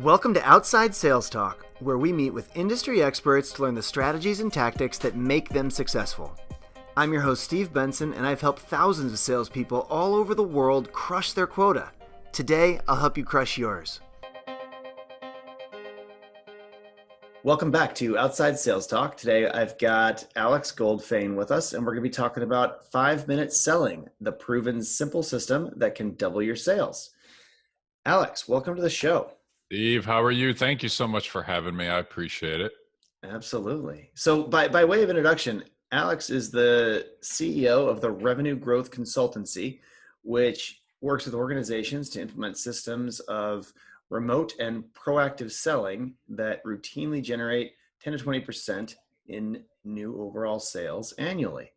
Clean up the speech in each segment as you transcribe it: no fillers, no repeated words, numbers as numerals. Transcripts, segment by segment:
Welcome to Outside Sales Talk, where we meet with industry experts to learn the strategies and tactics that make them successful. I'm your host, Steve Benson, and I've helped thousands of salespeople all over the world crush their quota. Today, I'll help you crush yours. Welcome back to Outside Sales Talk. Today, I've got Alex Goldfayn with us, and we're going to be talking about 5-minute selling, the proven simple system that can double your sales. Alex, welcome to the show. Steve, how are you? Thank you so much for having me. I appreciate it. Absolutely. So by way of introduction, Alex is the CEO of the Revenue Growth Consultancy, which works with organizations to implement systems of remote and proactive selling that routinely generate 10 to 20% in new overall sales annually.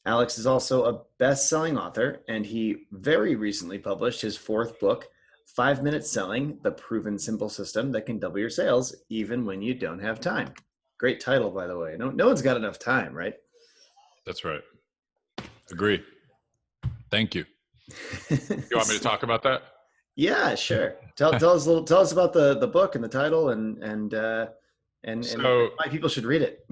Alex is also a best-selling author, and he very recently published his 4th book, 5-minute selling, the proven simple system that can double your sales even when you don't have time. Great title, by the way. No one's got enough time, right? That's right. Agree. Thank you. You want me to talk about that? Yeah, sure. Tell us about the book and the title and why people should read it.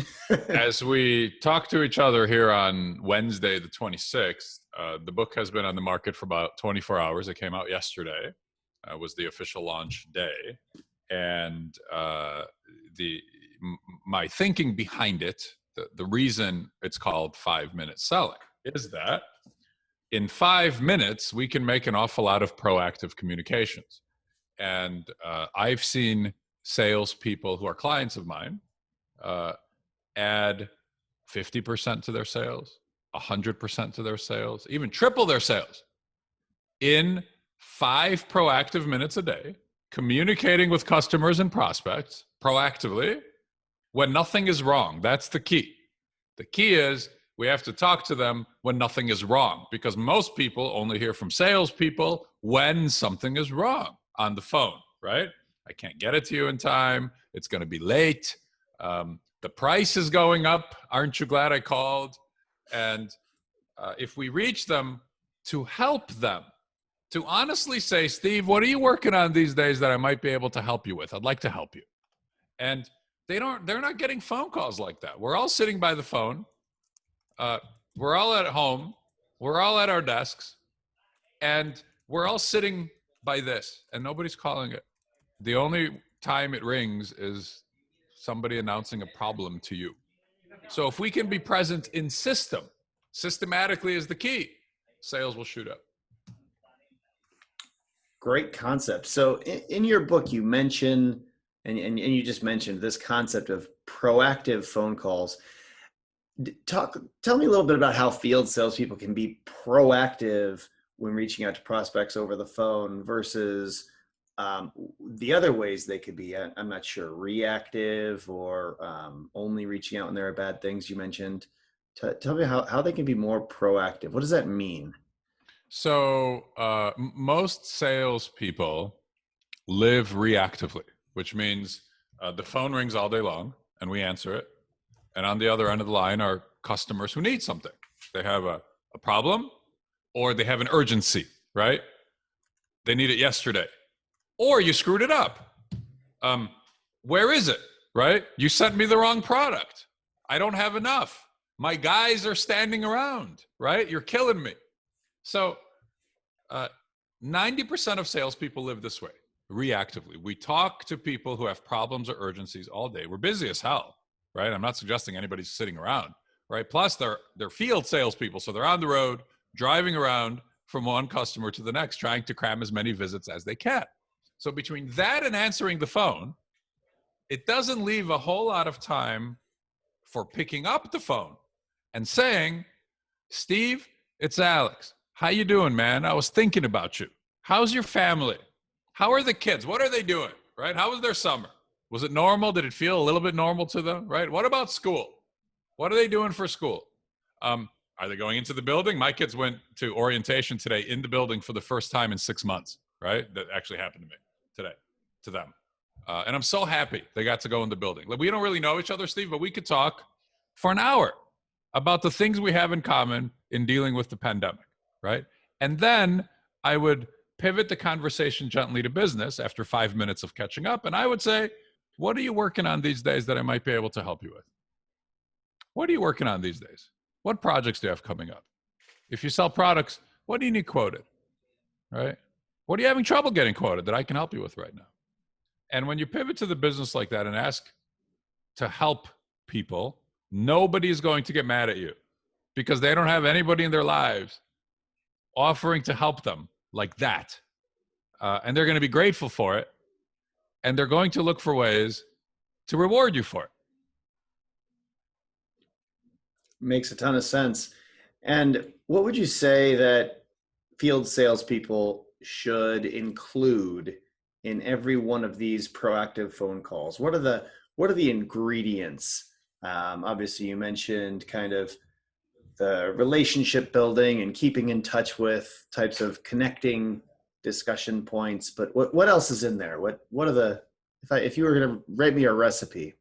As we talk to each other here on Wednesday, the 26th, the book has been on the market for about 24 hours. It came out yesterday. Was the official launch day, and my thinking behind it, the reason it's called 5-minute selling, is that in 5 minutes we can make an awful lot of proactive communications. And I've seen salespeople who are clients of mine add 50% to their sales, 100% to their sales, even triple their sales in 5 proactive minutes a day, communicating with customers and prospects proactively when nothing is wrong. That's the key. The key is we have to talk to them when nothing is wrong, because most people only hear from salespeople when something is wrong on the phone, right? I can't get it to you in time. It's going to be late. The price is going up. Aren't you glad I called? And if we reach them to help them, to honestly say, Steve, what are you working on these days that I might be able to help you with? I'd like to help you. And they're not getting phone calls like that. We're all sitting by the phone. We're all at home. We're all at our desks. And we're all sitting by this, and nobody's calling it. The only time it rings is somebody announcing a problem to you. So if we can be present in systematically is the key, sales will shoot up. Great concept. So in your book, you mention, and you just mentioned this concept of proactive phone calls. Tell me a little bit about how field salespeople can be proactive when reaching out to prospects over the phone versus the other ways they could be, I'm not sure, reactive or only reaching out when there are bad things you mentioned. Tell me how they can be more proactive. What does that mean? So most salespeople live reactively, which means the phone rings all day long and we answer it. And on the other end of the line are customers who need something. They have a problem or they have an urgency, right? They need it yesterday. Or you screwed it up. Where is it, right? You sent me the wrong product. I don't have enough. My guys are standing around, right? You're killing me. So 90% of salespeople live this way, reactively. We talk to people who have problems or urgencies all day. We're busy as hell, right? I'm not suggesting anybody's sitting around, right? Plus, they're field salespeople, so they're on the road, driving around from one customer to the next, trying to cram as many visits as they can. So between that and answering the phone, it doesn't leave a whole lot of time for picking up the phone and saying, Steve, it's Alex. How you doing, man? I was thinking about you. How's your family? How are the kids? What are they doing, right? How was their summer? Was it normal? Did it feel a little bit normal to them, right? What about school? What are they doing for school? Are they going into the building? My kids went to orientation today in the building for the first time in 6 months, right? That actually happened to me today, to them. And I'm so happy they got to go in the building. Like, we don't really know each other, Steve, but we could talk for an hour about the things we have in common in dealing with the pandemic, right? And then I would pivot the conversation gently to business after 5 minutes of catching up. And I would say, what are you working on these days that I might be able to help you with? What are you working on these days? What projects do you have coming up? If you sell products, what do you need quoted, right? What are you having trouble getting quoted that I can help you with right now? And when you pivot to the business like that and ask to help people, nobody is going to get mad at you because they don't have anybody in their lives offering to help them like that. And they're going to be grateful for it. And they're going to look for ways to reward you for it. Makes a ton of sense. And what would you say that field salespeople should include in every one of these proactive phone calls? What are the ingredients? Obviously, you mentioned kind of the relationship building and keeping in touch with types of connecting discussion points. But what else is in there? What are the if you were going to write me a recipe?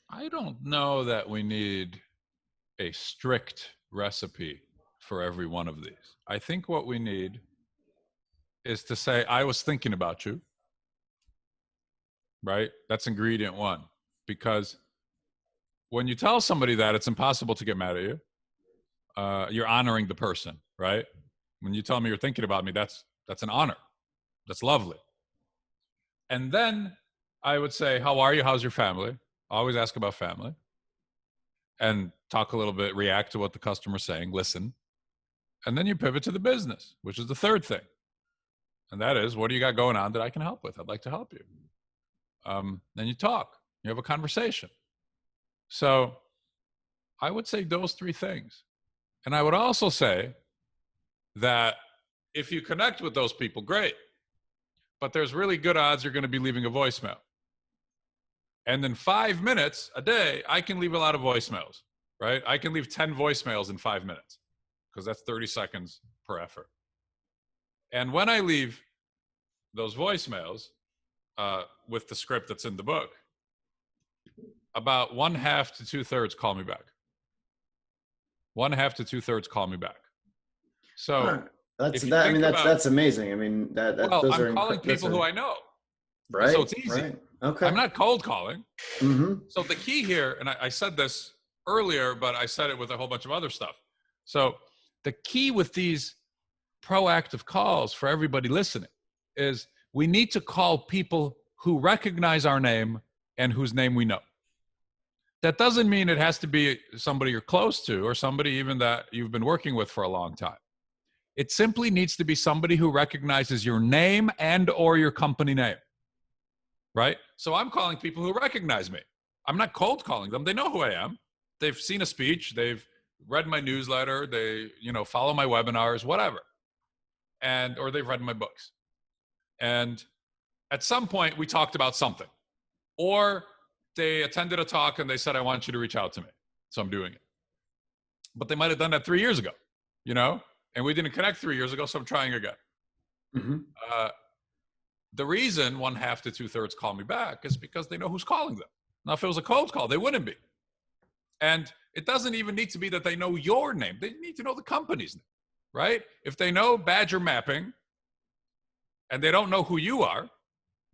I don't know that we need a strict recipe for every one of these. I think what we need is to say, I was thinking about you, right? That's ingredient one. Because when you tell somebody that, it's impossible to get mad at you. You're honoring the person, right? When you tell me you're thinking about me, that's an honor. That's lovely. And then I would say, how are you? How's your family? I always ask about family. And talk a little bit, react to what the customer's saying, listen. And then you pivot to the business, which is the third thing. And that is, what do you got going on that I can help with? I'd like to help you. Then you talk, you have a conversation. So I would say those three things. And I would also say that if you connect with those people, great. But there's really good odds you're going to be leaving a voicemail. And in 5 minutes a day, I can leave a lot of voicemails, right? I can leave 10 voicemails in 5 minutes because that's 30 seconds per effort. And when I leave those voicemails with the script that's in the book, about 1/2 to 2/3 call me back. 1/2 to 2/3 call me back. So that's amazing. I mean, those I'm calling people who I know. Right. So it's easy. Right. Okay. I'm not cold calling. Mm-hmm. So the key here, and I said this earlier, but I said it with a whole bunch of other stuff. So the key with these proactive calls for everybody listening is we need to call people who recognize our name and whose name we know. That doesn't mean it has to be somebody you're close to or somebody even that you've been working with for a long time. It simply needs to be somebody who recognizes your name and or your company name, right? So I'm calling people who recognize me. I'm not cold calling them. They know who I am. They've seen a speech. They've read my newsletter. They, follow my webinars, whatever. Or they've read my books. And at some point we talked about something, or they attended a talk and they said, I want you to reach out to me. So I'm doing it. But they might've done that 3 years ago, and we didn't connect 3 years ago. So I'm trying again. Mm-hmm. The reason 1/2 to 2/3 call me back is because they know who's calling them. Now, if it was a cold call, they wouldn't be. And it doesn't even need to be that they know your name. They need to know the company's name, right? If they know Badger Mapping and they don't know who you are,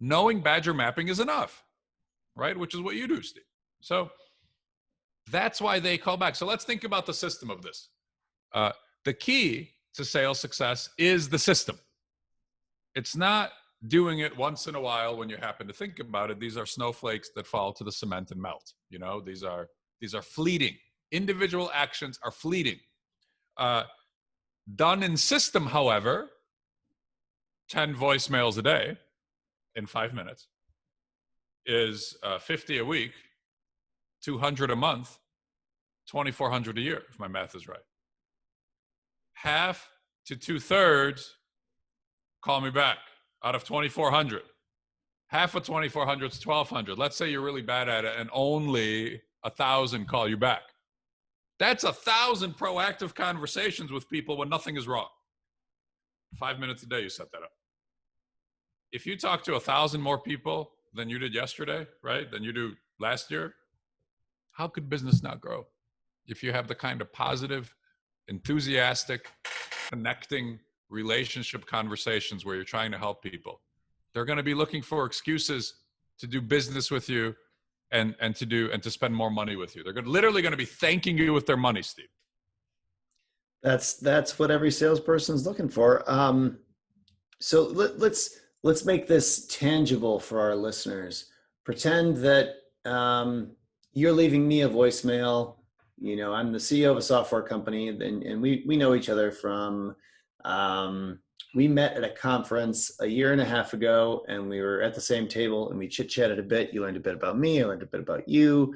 knowing Badger Mapping is enough, right? Which is what you do, Steve. So that's why they call back. So let's think about the system of this. The key to sales success is the system. It's not doing it once in a while when you happen to think about it. These are snowflakes that fall to the cement and melt. These are fleeting. Individual actions are fleeting. Done in system, however, 10 voicemails a day in 5 minutes is 50 a week, 200 a month, 2,400 a year, if my math is right. 1/2 to 2/3 call me back out of 2,400. 1/2 of 2,400 is 1,200. Let's say you're really bad at it and only 1,000 call you back. That's 1,000 proactive conversations with people when nothing is wrong. 5 minutes a day, you set that up. If you talk to 1,000 more people than you did yesterday, right, than you do last year, how could business not grow? If you have the kind of positive, enthusiastic, connecting relationship conversations where you're trying to help people, they're going to be looking for excuses to do business with you and to spend more money with you. They're literally going to be thanking you with their money, Steve. That's what every salesperson is looking for. So let's make this tangible for our listeners. Pretend that you're leaving me a voicemail. You know, I'm the CEO of a software company, and we know each other from we met at a conference a year and a half ago, and we were at the same table, and we chit-chatted a bit. You learned a bit about me, I learned a bit about you,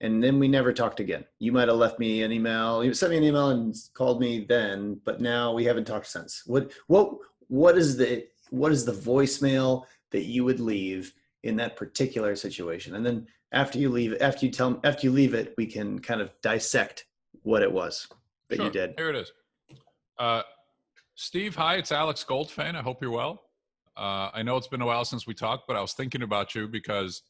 and then we never talked again. You might have left me an email, you sent me an email and called me then, but now we haven't talked since. What is the voicemail that you would leave in that particular situation? And then after you leave it, we can kind of dissect what it was that you did. Here it is. Steve, hi, it's Alex Goldfayn. I hope you're well. I know it's been a while since we talked, but I was thinking about you because,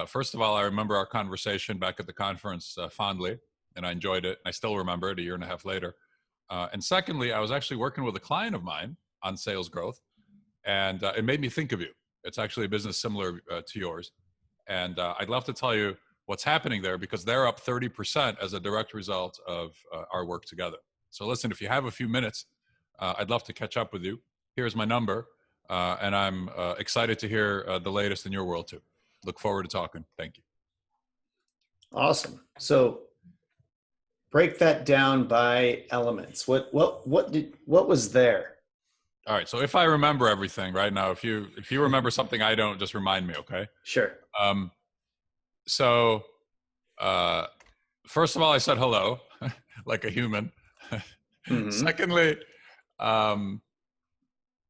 first of all, I remember our conversation back at the conference fondly, and I enjoyed it. I still remember it a year and a half later. And secondly, I was actually working with a client of mine on sales growth, and it made me think of you. It's actually a business similar to yours. And I'd love to tell you what's happening there because they're up 30% as a direct result of our work together. So listen, if you have a few minutes, I'd love to catch up with you. Here's my number, and I'm excited to hear the latest in your world too. Look forward to talking. Thank you. Awesome. So break that down by elements. What was there? All right. So if I remember everything right now, if you remember something I don't, just remind me, okay? Sure. So first of all, I said hello, like a human. Mm-hmm. Secondly,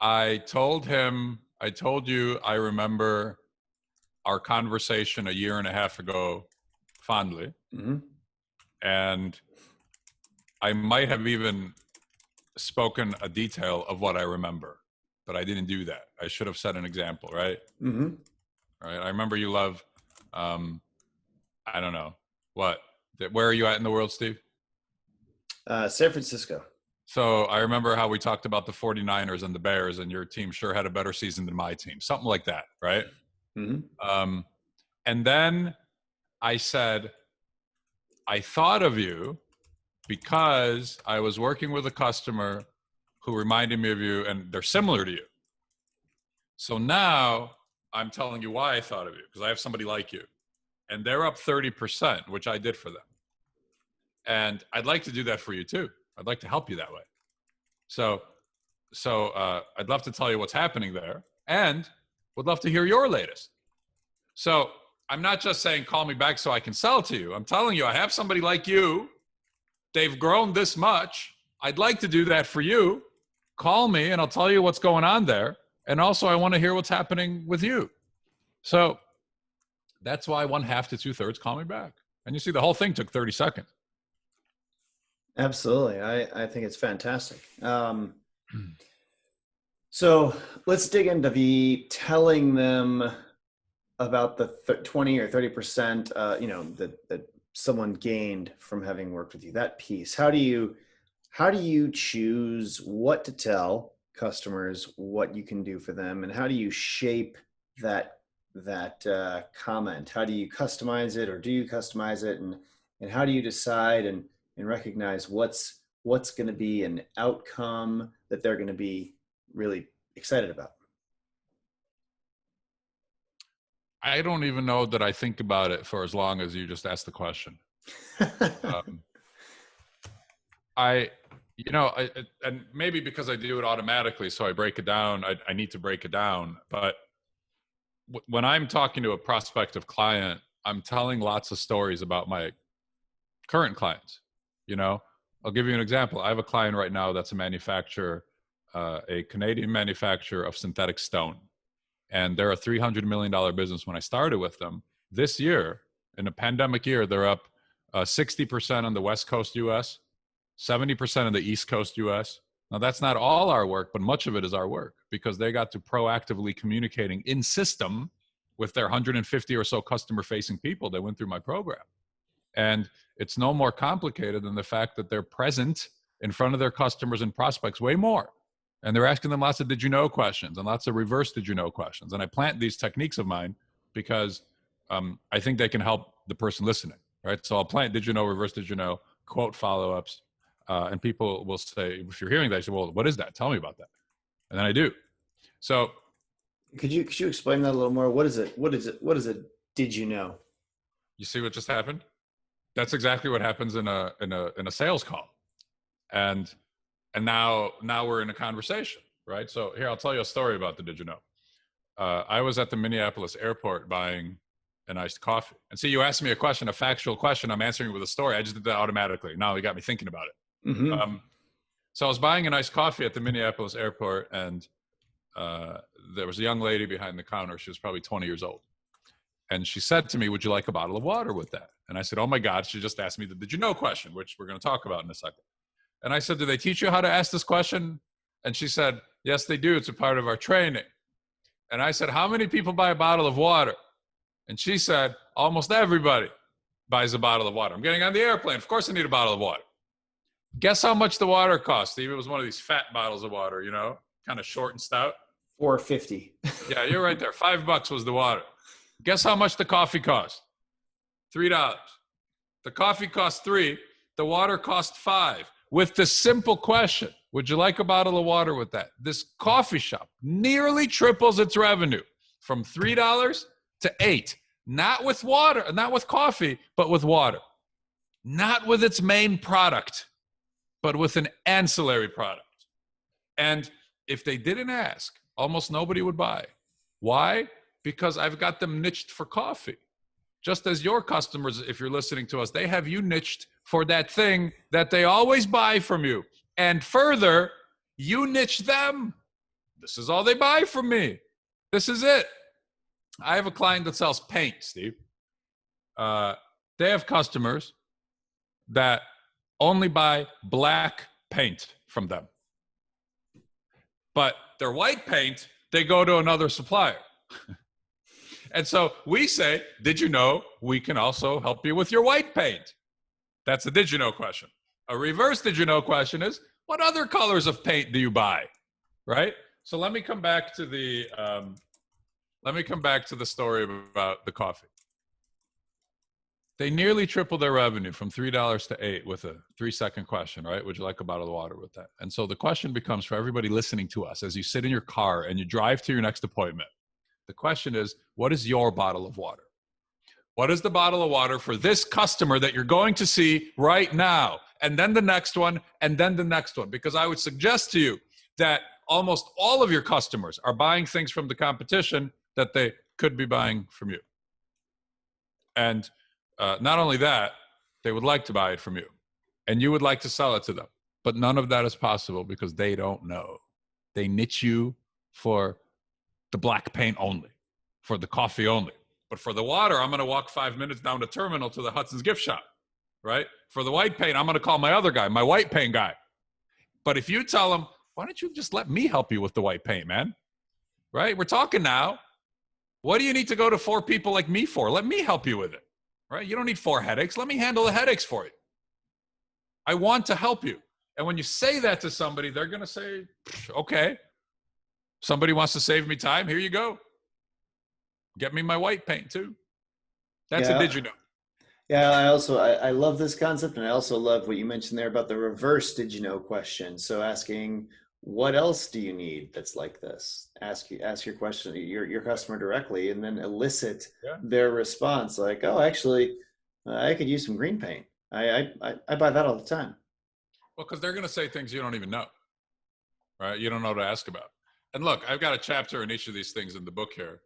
I told you I remember our conversation a year and a half ago fondly. Mm-hmm. And I might have even spoken a detail of what I remember, but I didn't do that. I should have set an example, right? Mm-hmm. Right. I remember you love, I don't know, what? Where are you at in the world, Steve? San Francisco. So I remember how we talked about the 49ers and the Bears, and your team sure had a better season than my team. Something like that, right? Mm-hmm. And then I said, I thought of you because I was working with a customer who reminded me of you, and they're similar to you. So now I'm telling you why I thought of you, because I have somebody like you. And they're up 30%, which I did for them. And I'd like to do that for you too. I'd like to help you that way. So I'd love to tell you what's happening there, and would love to hear your latest. So I'm not just saying call me back so I can sell to you. I'm telling you, I have somebody like you. They've grown this much. I'd like to do that for you. Call me and I'll tell you what's going on there. And also I want to hear what's happening with you. So that's why 1/2 to 2/3 call me back. And you see the whole thing took 30 seconds. Absolutely. I think it's fantastic. So let's dig into the telling them about the 20 or 30%, that someone gained from having worked with you, that piece. How do you choose what to tell customers, what you can do for them, and how do you shape that comment? How do you customize it, or do you customize it, and how do you decide and recognize what's going to be an outcome that they're going to be really excited about? I don't even know that I think about it for as long as you just asked the question. And maybe because I do it automatically, so I break it down. I need to break it down. But when I'm talking to a prospective client, I'm telling lots of stories about my current clients. I'll give you an example. I have a client right now that's a manufacturer, a Canadian manufacturer of synthetic stone. And they're a $300 million business when I started with them. This year, in a pandemic year, they're up 60% on the West Coast US, 70% on the East Coast US. Now, that's not all our work, but much of it is our work because they got to proactively communicating in system with their 150 or so customer-facing people that went through my program. And it's no more complicated than the fact that they're present in front of their customers and prospects way more. And they're asking them lots of did you know questions and lots of reverse did you know questions. And I plant these techniques of mine because I think they can help the person listening, right? So I'll plant did you know, reverse did you know, quote follow-ups. And people will say, if you're hearing that, you say, well, what is that? Tell me about that. And then I do. So could you explain that a little more? What is it? What is it? Did you know? you see what just happened? That's exactly what happens in a sales call. And now we're in a conversation, right? So here, I'll tell you a story about the did you know. I was at the Minneapolis airport buying an iced coffee. And see, you asked me a question, a factual question. I'm answering it with a story. I just did that automatically. Now you got me thinking about it. Mm-hmm. So I was buying an iced coffee at the Minneapolis airport, and there was a young lady behind the counter. She was probably 20 years old. And she said to me, would you like a bottle of water with that? And I said, oh my God, she just asked me the did you know question, which we're going to talk about in a second. And I said, do they teach you how to ask this question? And she said, yes, they do. It's a part of our training. And I said, how many people buy a bottle of water? And she said, almost everybody buys a bottle of water. I'm getting on the airplane. Of course I need a bottle of water. Guess how much the water cost, Steve? It was one of these fat bottles of water, you know, kind of short and stout. $4.50. Yeah, you're right there. $5 was the water. Guess how much the coffee cost? $3. The coffee cost $3. The water cost $5. With the simple question, would you like a bottle of water with that? This coffee shop nearly triples its revenue from $3 to $8. Not with water, not with coffee, but with water. Not with its main product, but with an ancillary product. And if they didn't ask, almost nobody would buy. Why? Because I've got them niched for coffee. Just as your customers, if you're listening to us, they have you niched for that thing that they always buy from you. And further, you niche them. This is all they buy from me. This is it. I have a client that sells paint, Steve. They have customers that only buy black paint from them. But their white paint, they go to another supplier. And so we say, did you know we can also help you with your white paint? That's a did you know question. A reverse did you know question is, what other colors of paint do you buy? Right? So let me come back to the story about the coffee. They nearly tripled their revenue from $3 to $8 with a 3-second question, right? Would you like a bottle of water with that? And so the question becomes for everybody listening to us as you sit in your car and you drive to your next appointment. The question is, what is your bottle of water? What is the bottle of water for this customer that you're going to see right now? And then the next one, and then the next one. Because I would suggest to you that almost all of your customers are buying things from the competition that they could be buying from you. And not only that, they would like to buy it from you. And you would like to sell it to them. But none of that is possible because they don't know. They niche you for the black paint only, for the coffee only. But for the water, I'm going to walk 5 minutes down the terminal to the Hudson's gift shop, right? For the white paint, I'm going to call my other guy, my white paint guy. But if you tell them, why don't you just let me help you with the white paint, man? Right? We're talking now. What do you need to go to 4 people like me for? Let me help you with it, right? You don't need 4 headaches. Let me handle the headaches for you. I want to help you. And when you say that to somebody, they're going to say, okay, somebody wants to save me time. Here you go. Get me my white paint too. That's a did you know. Yeah, I love this concept, and I also love what you mentioned there about the reverse did you know question. So asking, what else do you need that's like this? Ask your question, your customer directly, and then elicit their response like, oh, actually, I could use some green paint. I buy that all the time. Well, because they're going to say things you don't even know, right? You don't know what to ask about. And look, I've got a chapter in each of these things in the book here.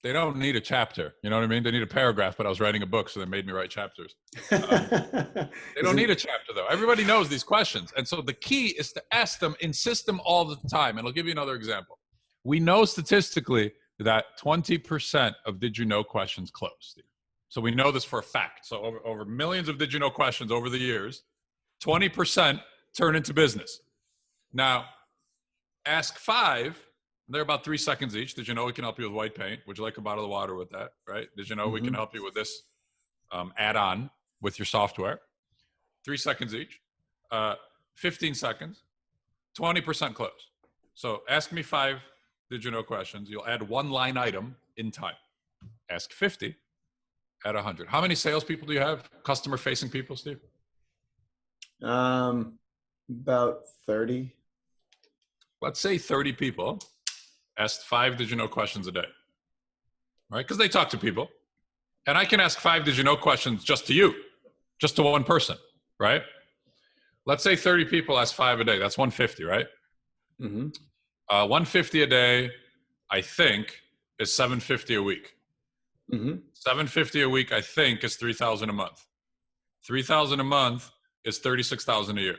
They don't need a chapter. You know what I mean? They need a paragraph, but I was writing a book, so they made me write chapters. They don't need a chapter, though. Everybody knows these questions. And so the key is to ask them, insist them all the time. And I'll give you another example. We know statistically that 20% of did you know questions close. So we know this for a fact. So over millions of did you know questions over the years, 20% turn into business. Now, ask 5. They're about 3 seconds each. Did you know we can help you with white paint? Would you like a bottle of water with that, right? Did you know we can help you with this add-on with your software? 3 seconds each. 15 seconds. 20% close. So ask me 5 did you know questions. You'll add 1 line item in time. Ask 50, add 100. How many salespeople do you have? Customer facing people, Steve? About 30. Let's say 30 people asked 5 did you know questions a day, right? Because they talk to people. And I can ask 5 did you know questions just to you, just to one person, right? Let's say 30 people ask 5 a day. That's 150, right? Mm-hmm. 150 a day, I think, is 750 a week. Mm-hmm. 750 a week, I think, is 3,000 a month. 3,000 a month is 36,000 a year.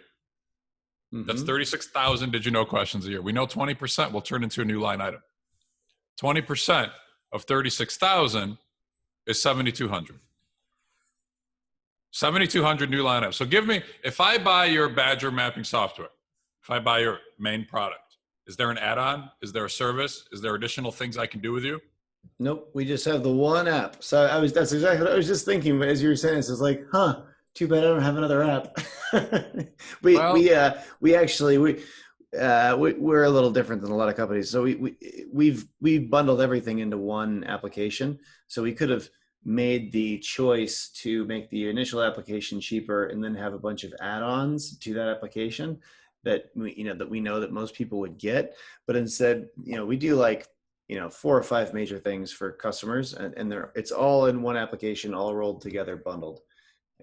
Mm-hmm. That's 36,000 did you know questions a year. We know 20% will turn into a new line item. 20% of 36,000 is 7,200. 7,200 new line items. So give me, if I buy your Badger mapping software, if I buy your main product, is there an add-on? Is there a service? Is there additional things I can do with you? Nope, we just have the one app. So that's exactly what I was just thinking. But as you were saying this, it's like, too bad I don't have another app. We're a little different than a lot of companies. So we've bundled everything into one application. So we could have made the choice to make the initial application cheaper and then have a bunch of add-ons to that application that we know that most people would get. But instead, we do 4 or 5 major things for customers, and it's all in one application, all rolled together, bundled.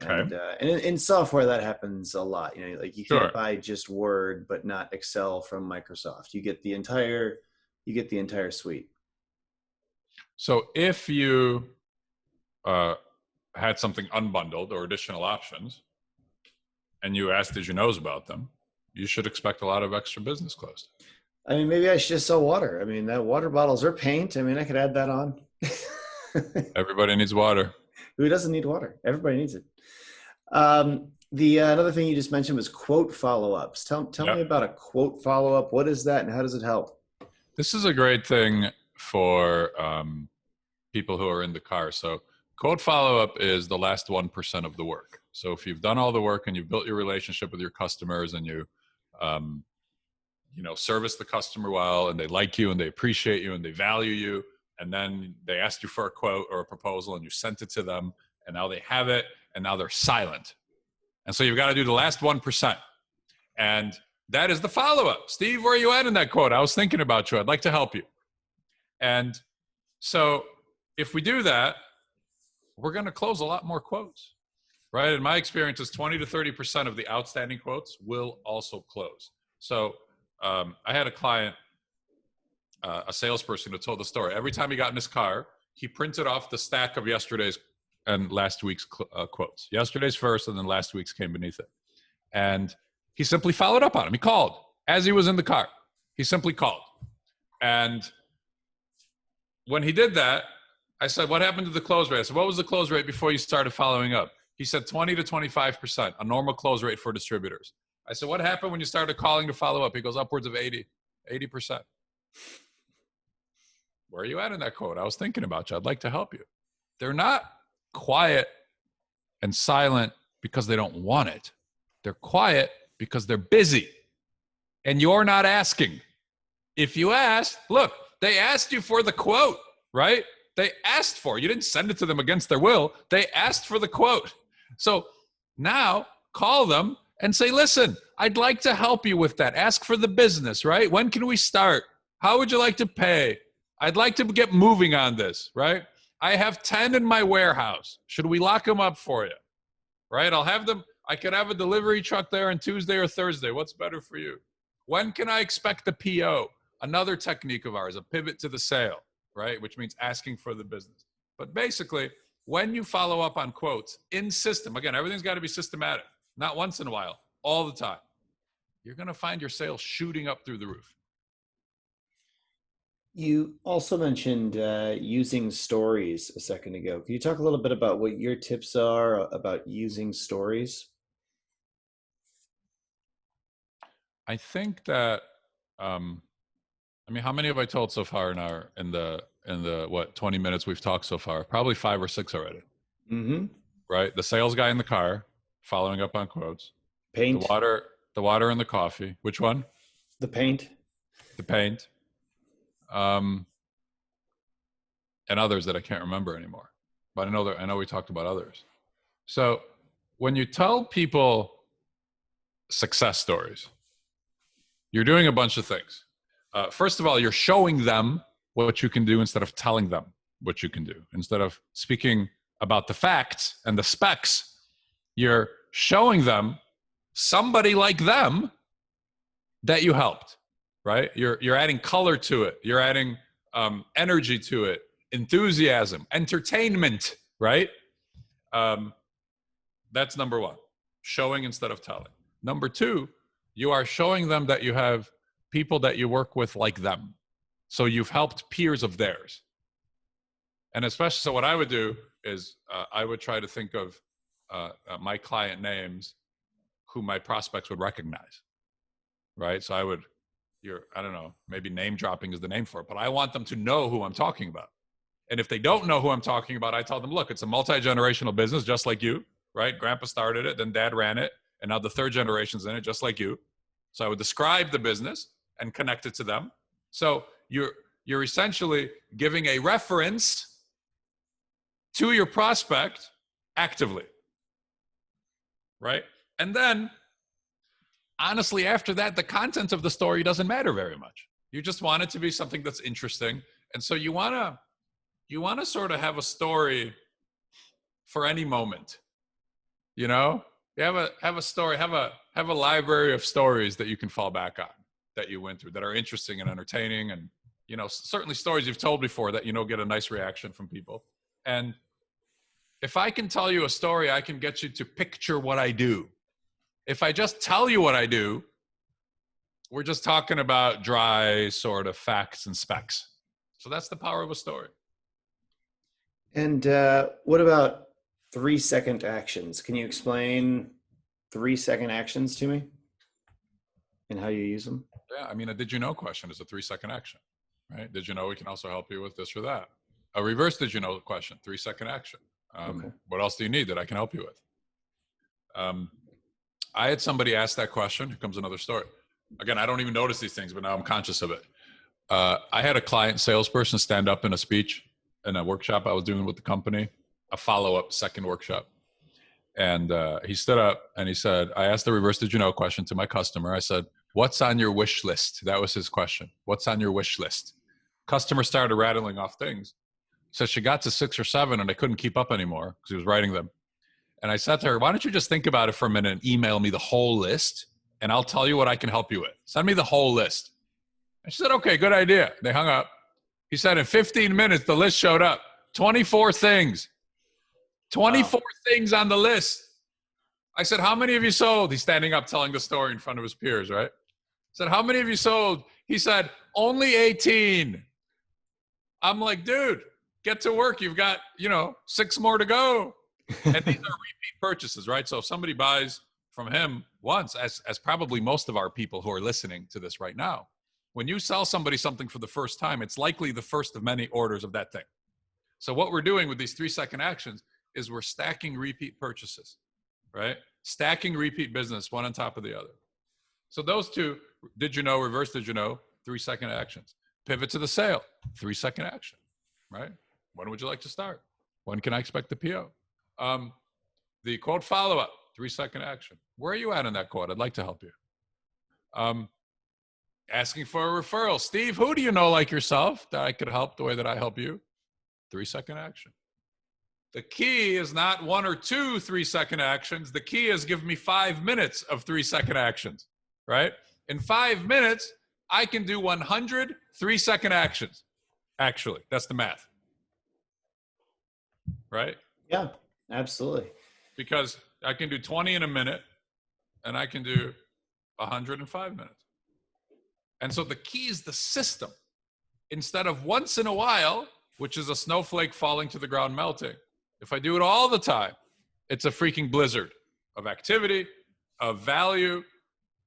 And Okay. and in software that happens a lot. You Sure. can't buy just Word but not Excel from Microsoft. You get the entire suite. So if you had something unbundled or additional options, and you asked did you knows about them, you should expect a lot of extra business closed. I mean, maybe I should just sell water. I mean, that water bottles or paint. I mean, I could add that on. Everybody needs water. Who doesn't need water? Everybody needs it. The another thing you just mentioned was quote follow-ups. Tell me about a quote follow-up. What is that, and how does it help? This is a great thing for people who are in the car. So quote follow-up is the last 1% of the work. So if you've done all the work and you've built your relationship with your customers and you service the customer well, and they like you and they appreciate you and they value you, and then they asked you for a quote or a proposal and you sent it to them, and now they have it, and now they're silent. And so you've got to do the last 1%. And that is the follow-up. Steve, where are you at in that quote? I was thinking about you. I'd like to help you. And so if we do that, we're going to close a lot more quotes, right? In my experience, is 20 to 30% of the outstanding quotes will also close. So I had a client, a salesperson, who told the story. Every time he got in his car, he printed off the stack of yesterday's and last week's quotes. Yesterday's first, and then last week's came beneath it. And he simply followed up on him. He called as he was in the car. He simply called. And when he did that, I said, what happened to the close rate? I said, what was the close rate before you started following up? He said 20 to 25%, a normal close rate for distributors. I said, what happened when you started calling to follow up? He goes, upwards of 80%. Where are you at in that quote? I was thinking about you. I'd like to help you. They're not quiet and silent because they don't want it. They're quiet because they're busy. And you're not asking. If you asked, look, they asked you for the quote, right? They asked for it. You didn't send it to them against their will. They asked for the quote. So now call them and say, listen, I'd like to help you with that. Ask for the business, right? When can we start? How would you like to pay? I'd like to get moving on this, right? I have 10 in my warehouse. Should we lock them up for you? Right? I could have a delivery truck there on Tuesday or Thursday. What's better for you? When can I expect the PO? Another technique of ours, a pivot to the sale, right? Which means asking for the business. But basically, when you follow up on quotes in system, again, everything's got to be systematic, not once in a while, all the time. You're going to find your sales shooting up through the roof. You also mentioned using stories a second ago. Can you talk a little bit about what your tips are about using stories? I think that, how many have I told so far in the 20 minutes we've talked so far? Probably 5 or 6 already. Mm-hmm. Right? The sales guy in the car, following up on quotes. Paint. The water and the coffee. Which one? The paint. the paint, and others that I can't remember anymore. But I know we talked about others. So when you tell people success stories, you're doing a bunch of things. First of all, you're showing them what you can do instead of telling them what you can do. Instead of speaking about the facts and the specs, you're showing them somebody like them that you helped, right? You're adding color to it. You're adding energy to it, enthusiasm, entertainment, right? That's number one, showing instead of telling. Number two, you are showing them that you have people that you work with like them. So you've helped peers of theirs. And especially, so what I would do is I would try to think of my client names who my prospects would recognize, right? So I don't know, maybe name dropping is the name for it, but I want them to know who I'm talking about. And if they don't know who I'm talking about, I tell them, look, it's a multi-generational business just like you, right? Grandpa started it, then dad ran it, and now the third generation's in it just like you. So I would describe the business and connect it to them. So you're essentially giving a reference to your prospect actively, right? And then, honestly, after that, the content of the story doesn't matter very much. You just want it to be something that's interesting. And so you want to sort of have a story for any moment, you know? You have a story, have a library of stories that you can fall back on that you went through that are interesting and entertaining, and you know, certainly stories you've told before that, you know, get a nice reaction from people. And if I can tell you a story, I can get you to picture what I do. If I just tell you what I do, we're just talking about dry sort of facts and specs. So that's the power of a story. And what about 3-second actions? Can you explain 3-second actions to me and how you use them? Yeah, I mean, a did you know question is a 3-second action, right? Did you know we can also help you with this or that? A reverse did you know question, 3-second action. Okay. What else do you need that I can help you with? I had somebody ask that question. Here comes another story. Again, I don't even notice these things, but now I'm conscious of it. I had a client salesperson stand up in a speech in a workshop I was doing with the company, a follow-up second workshop. And he stood up and he said, I asked the reverse did you know question to my customer. I said, what's on your wish list? That was his question. What's on your wish list? Customer started rattling off things. So she got to 6 or 7 and I couldn't keep up anymore because he was writing them. And I said to her, why don't you just think about it for a minute and email me the whole list and I'll tell you what I can help you with. Send me the whole list. And she said, okay, good idea. They hung up. He said in 15 minutes, the list showed up. 24 things. 24 things on the list. I said, how many of you sold? He's standing up telling the story in front of his peers, right? I said, how many of you sold? He said, only 18. I'm like, dude, get to work. You've got, 6 more to go. And these are repeat purchases, right? So if somebody buys from him once, as probably most of our people who are listening to this right now, when you sell somebody something for the first time, it's likely the first of many orders of that thing. So what we're doing with these 3-second actions is we're stacking repeat purchases, right? Stacking repeat business, one on top of the other. So those two, did you know, reverse did you know, 3-second actions. Pivot to the sale, 3-second action, right? When would you like to start? When can I expect the PO? The quote follow-up, 3-second action. Where are you at in that quote? I'd like to help you. Asking for a referral. Steve, who do you know like yourself that I could help the way that I help you? 3-second action. The key is not 1 or 2 3-second actions. The key is give me 5 minutes of 3-second actions, right? In 5 minutes, I can do 100 3-second actions. Actually, that's the math, right? Yeah, absolutely. Because I can do 20 in a minute and I can do 100 in 5 minutes. And so the key is the system. Instead of once in a while, which is a snowflake falling to the ground melting, if I do it all the time, it's a freaking blizzard of activity, of value,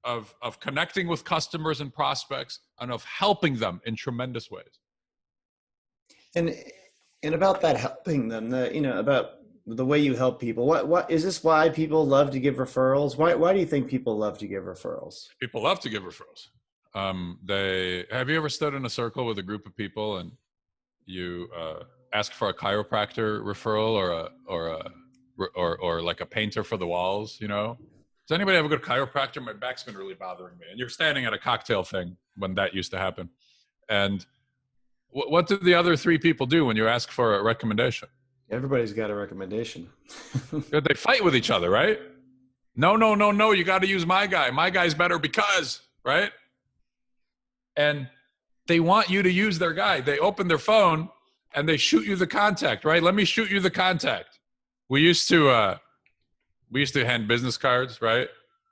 of connecting with customers and prospects, and of helping them in tremendous ways. And about that helping them, about the way you help people, what is this why people love to give referrals? Why do you think people love to give referrals? People love to give referrals. Have you ever stood in a circle with a group of people and you ask for a chiropractor referral or like a painter for the walls? You know, does anybody have a good chiropractor? My back's been really bothering me. And you're standing at a cocktail thing when that used to happen. And what do the other three people do when you ask for a recommendation? Everybody's got a recommendation. They fight with each other, right? No. You got to use my guy. My guy's better because, right? And they want you to use their guy. They open their phone and they shoot you the contact, right? Let me shoot you the contact. We used to hand business cards, right?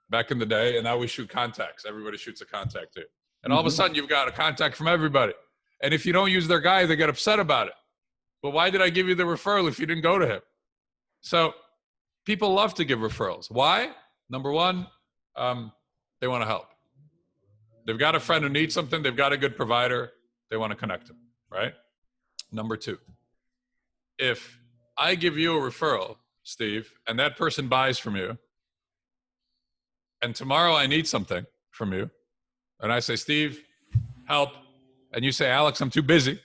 Back in the day, and now we shoot contacts. Everybody shoots a contact too. And all of a sudden you've got a contact from everybody. And if you don't use their guy, they get upset about it. But why did I give you the referral if you didn't go to him? So people love to give referrals. Why? Number one, they want to help. They've got a friend who needs something. They've got a good provider. They want to connect them, right? Number two, if I give you a referral, Steve, and that person buys from you, and tomorrow I need something from you, and I say, Steve, help, and you say, Alex, I'm too busy,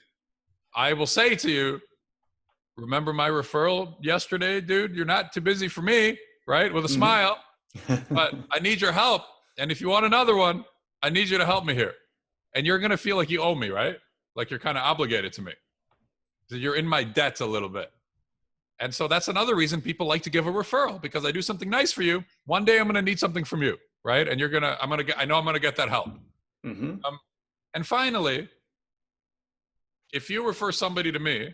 I will say to you, remember my referral yesterday, dude? You're not too busy for me, right? With a smile, but I need your help. And if you want another one, I need you to help me here. And you're going to feel like you owe me, right? Like you're kind of obligated to me. So you're in my debt a little bit. And so that's another reason people like to give a referral, because I do something nice for you. One day I'm going to need something from you, right? And I know I'm going to get that help. And finally, if you refer somebody to me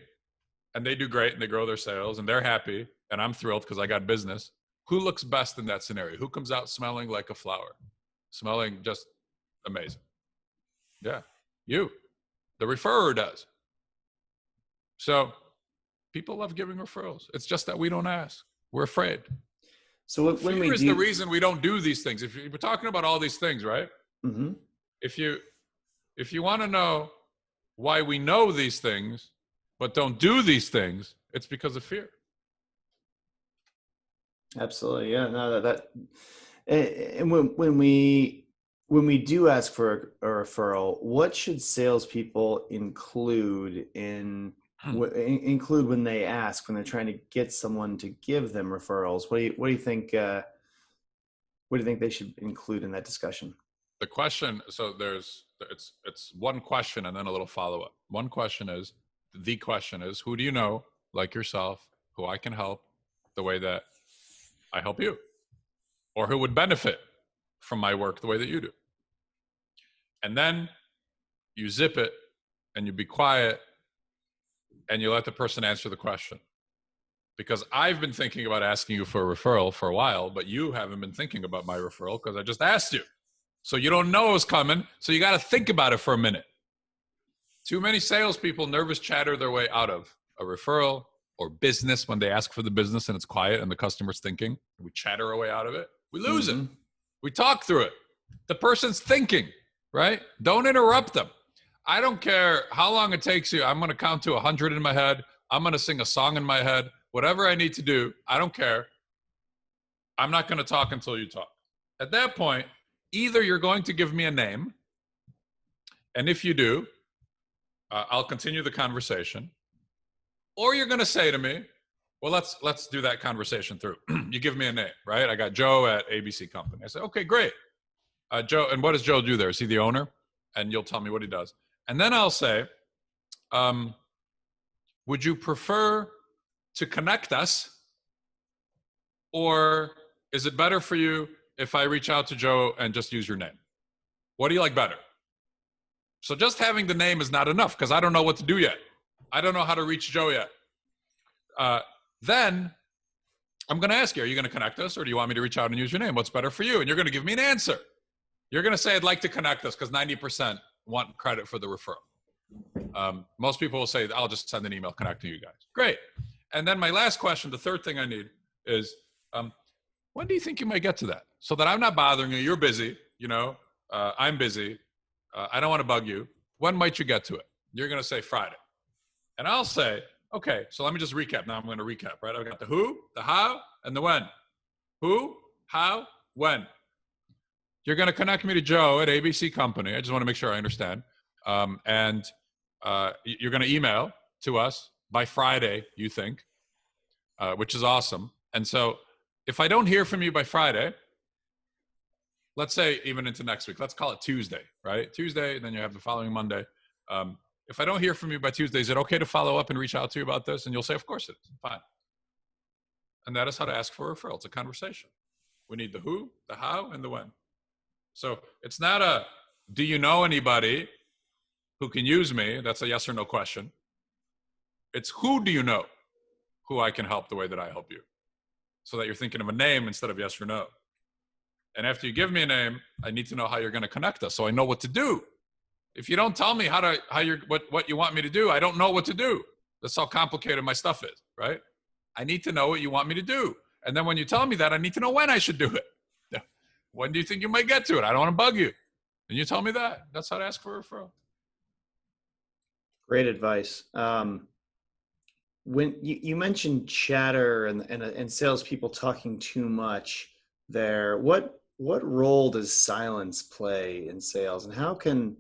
and they do great and they grow their sales and they're happy and I'm thrilled because I got business, who looks best in that scenario? Who comes out smelling like a flower, smelling just amazing? Yeah, you. The referrer does. So people love giving referrals. It's just that we don't ask. We're afraid. So when Fear is the reason we don't do these things. If we're talking about all these things, right? If you want to know why we know these things but don't do these things, it's because of fear. Absolutely, yeah. No, and when we do ask for a referral, what should salespeople include when they ask, when they're trying to get someone to give them referrals? What do you think? What do you think they should include in that discussion? The question. So it's one question and then a little follow up. The question is, who do you know, like yourself, who I can help the way that I help you, or who would benefit from my work the way that you do? And then you zip it and you be quiet and you let the person answer the question. Because I've been thinking about asking you for a referral for a while, but you haven't been thinking about my referral because I just asked you. So you don't know it's coming, so you got to think about it for a minute. Too many salespeople nervous chatter their way out of a referral or business when they ask for the business and it's quiet and the customer's thinking. We chatter our way out of it. We lose it. We talk through it. The person's thinking, right? Don't interrupt them. I don't care how long it takes you. I'm going to count to 100 in my head. I'm going to sing a song in my head. Whatever I need to do, I don't care. I'm not going to talk until you talk. At that point, either you're going to give me a name, and if you do, I'll continue the conversation, or you're going to say to me, well, let's do that conversation through. You give me a name, right? I got Joe at ABC Company. I say, okay, great. Joe, and what does Joe do there? Is he the owner? And you'll tell me what he does. And then I'll say, would you prefer to connect us, or is it better for you if I reach out to Joe and just use your name? What do you like better? So just having the name is not enough because I don't know what to do yet. I don't know how to reach Joe yet. Then I'm going to ask you, are you going to connect us, or do you want me to reach out and use your name? What's better for you? And you're going to give me an answer. You're going to say, I'd like to connect us, because 90% want credit for the referral. Most people will say, I'll just send an email connecting you guys. Great. And then my last question, the third thing I need is, when do you think you might get to that? So that I'm not bothering you. You're busy. I'm busy. I don't want to bug you. When might you get to it? You're going to say Friday. And I'll say, okay, so let me just recap. Now I'm going to recap, right? I've got the who, the how, and the when. Who, how, when. you're going to connect me to Joe at ABC Company. I just want to make sure I understand. And you're going to email to us by Friday, you think, which is awesome. And so if I don't hear from you by Friday, let's say even into next week, let's call it Tuesday, right? Tuesday, and then you have the following Monday. If I don't hear from you by Tuesday, is it okay to follow up and reach out to you about this? And you'll say, of course it is. Fine. And that is how to ask for a referral. It's a conversation. We need the who, the how, and the when. So it's not a, do you know anybody who can use me? That's a yes or no question. It's who do you know who I can help the way that I help you? So that you're thinking of a name instead of yes or no. And after you give me a name, I need to know how you're going to connect us so I know what to do. If you don't tell me what you want me to do, I don't know what to do. That's how complicated my stuff is, right? I need to know what you want me to do. And then when you tell me that, I need to know when I should do it. When do you think you might get to it? I don't want to bug you. And you tell me that. That's how to ask for a referral. Great advice. When you mentioned chatter and salespeople talking too much there, what role does silence play in sales, and how can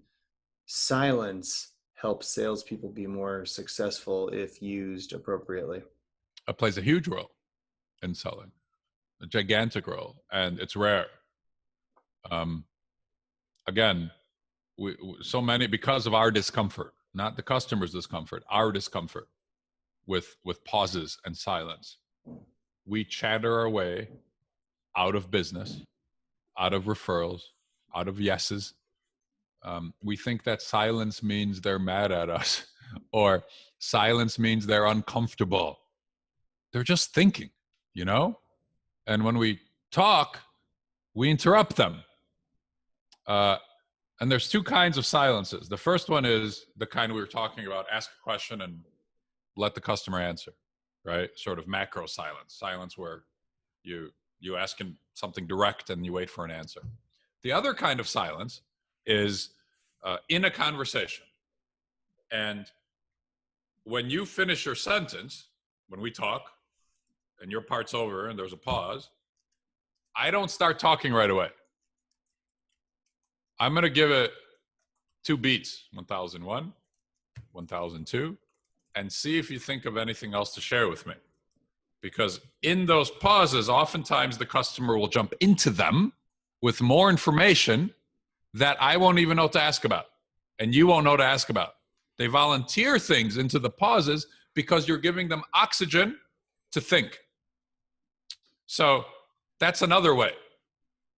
silence help salespeople be more successful if used appropriately? It plays a huge role in selling, a gigantic role, and it's rare. Again, so many, because of our discomfort, not the customer's discomfort, our discomfort with pauses and silence, we chatter our way out of business, out of referrals, out of yeses. We think that silence means they're mad at us, or silence means they're uncomfortable. They're just thinking, you know? And when we talk, we interrupt them. And there's two kinds of silences. The first one is the kind we were talking about, ask a question and let the customer answer, right? Sort of macro silence where you ask him something direct and you wait for an answer. The other kind of silence is in a conversation. And when you finish your sentence, when we talk and your part's over and there's a pause, I don't start talking right away. I'm going to give it 2 beats, 1001, 1002, and see if you think of anything else to share with me. Because in those pauses, oftentimes the customer will jump into them with more information that I won't even know to ask about, and you won't know to ask about. They volunteer things into the pauses because you're giving them oxygen to think. So that's another way.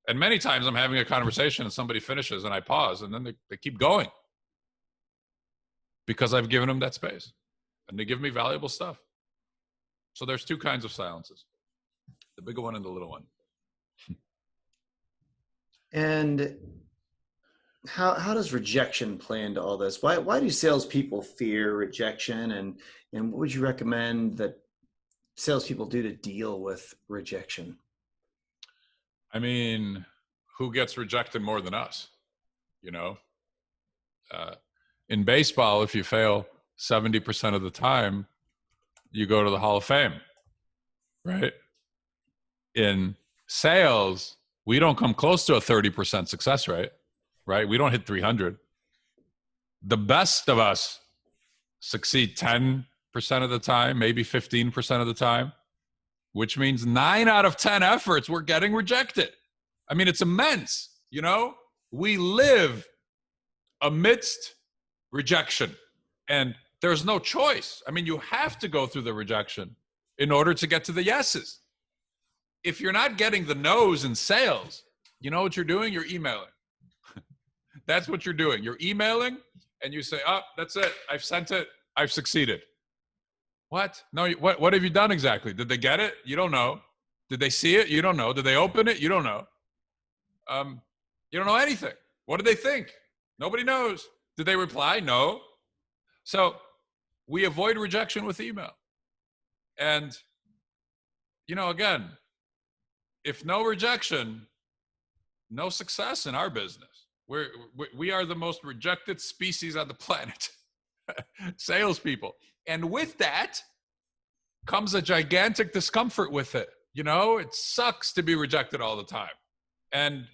And many times I'm having a conversation and somebody finishes and I pause and then they keep going because I've given them that space and they give me valuable stuff. So there's 2 kinds of silences, the bigger one and the little one. And how does rejection play into all this? Why do salespeople fear rejection, and what would you recommend that salespeople do to deal with rejection? I mean, who gets rejected more than us? You know, in baseball, if you fail 70% of the time, you go to the Hall of Fame, right? In sales, we don't come close to a 30% success rate, right? We don't hit 300. The best of us succeed 10% of the time, maybe 15% of the time, which means 9 out of 10 efforts we're getting rejected. I mean, it's immense, you know? We live amidst rejection, and there's no choice. I mean, you have to go through the rejection in order to get to the yeses. If you're not getting the no's in sales, you know what you're doing? You're emailing. That's what you're doing. You're emailing, and you say, oh, that's it. I've sent it. I've succeeded. What? No, what have you done exactly? Did they get it? You don't know. Did they see it? You don't know. Did they open it? You don't know. You don't know anything. What did they think? Nobody knows. Did they reply? No. So we avoid rejection with email. And, you know, again, if no rejection, no success in our business. We are the most rejected species on the planet, salespeople. And with that comes a gigantic discomfort with it. You know, it sucks to be rejected all the time. And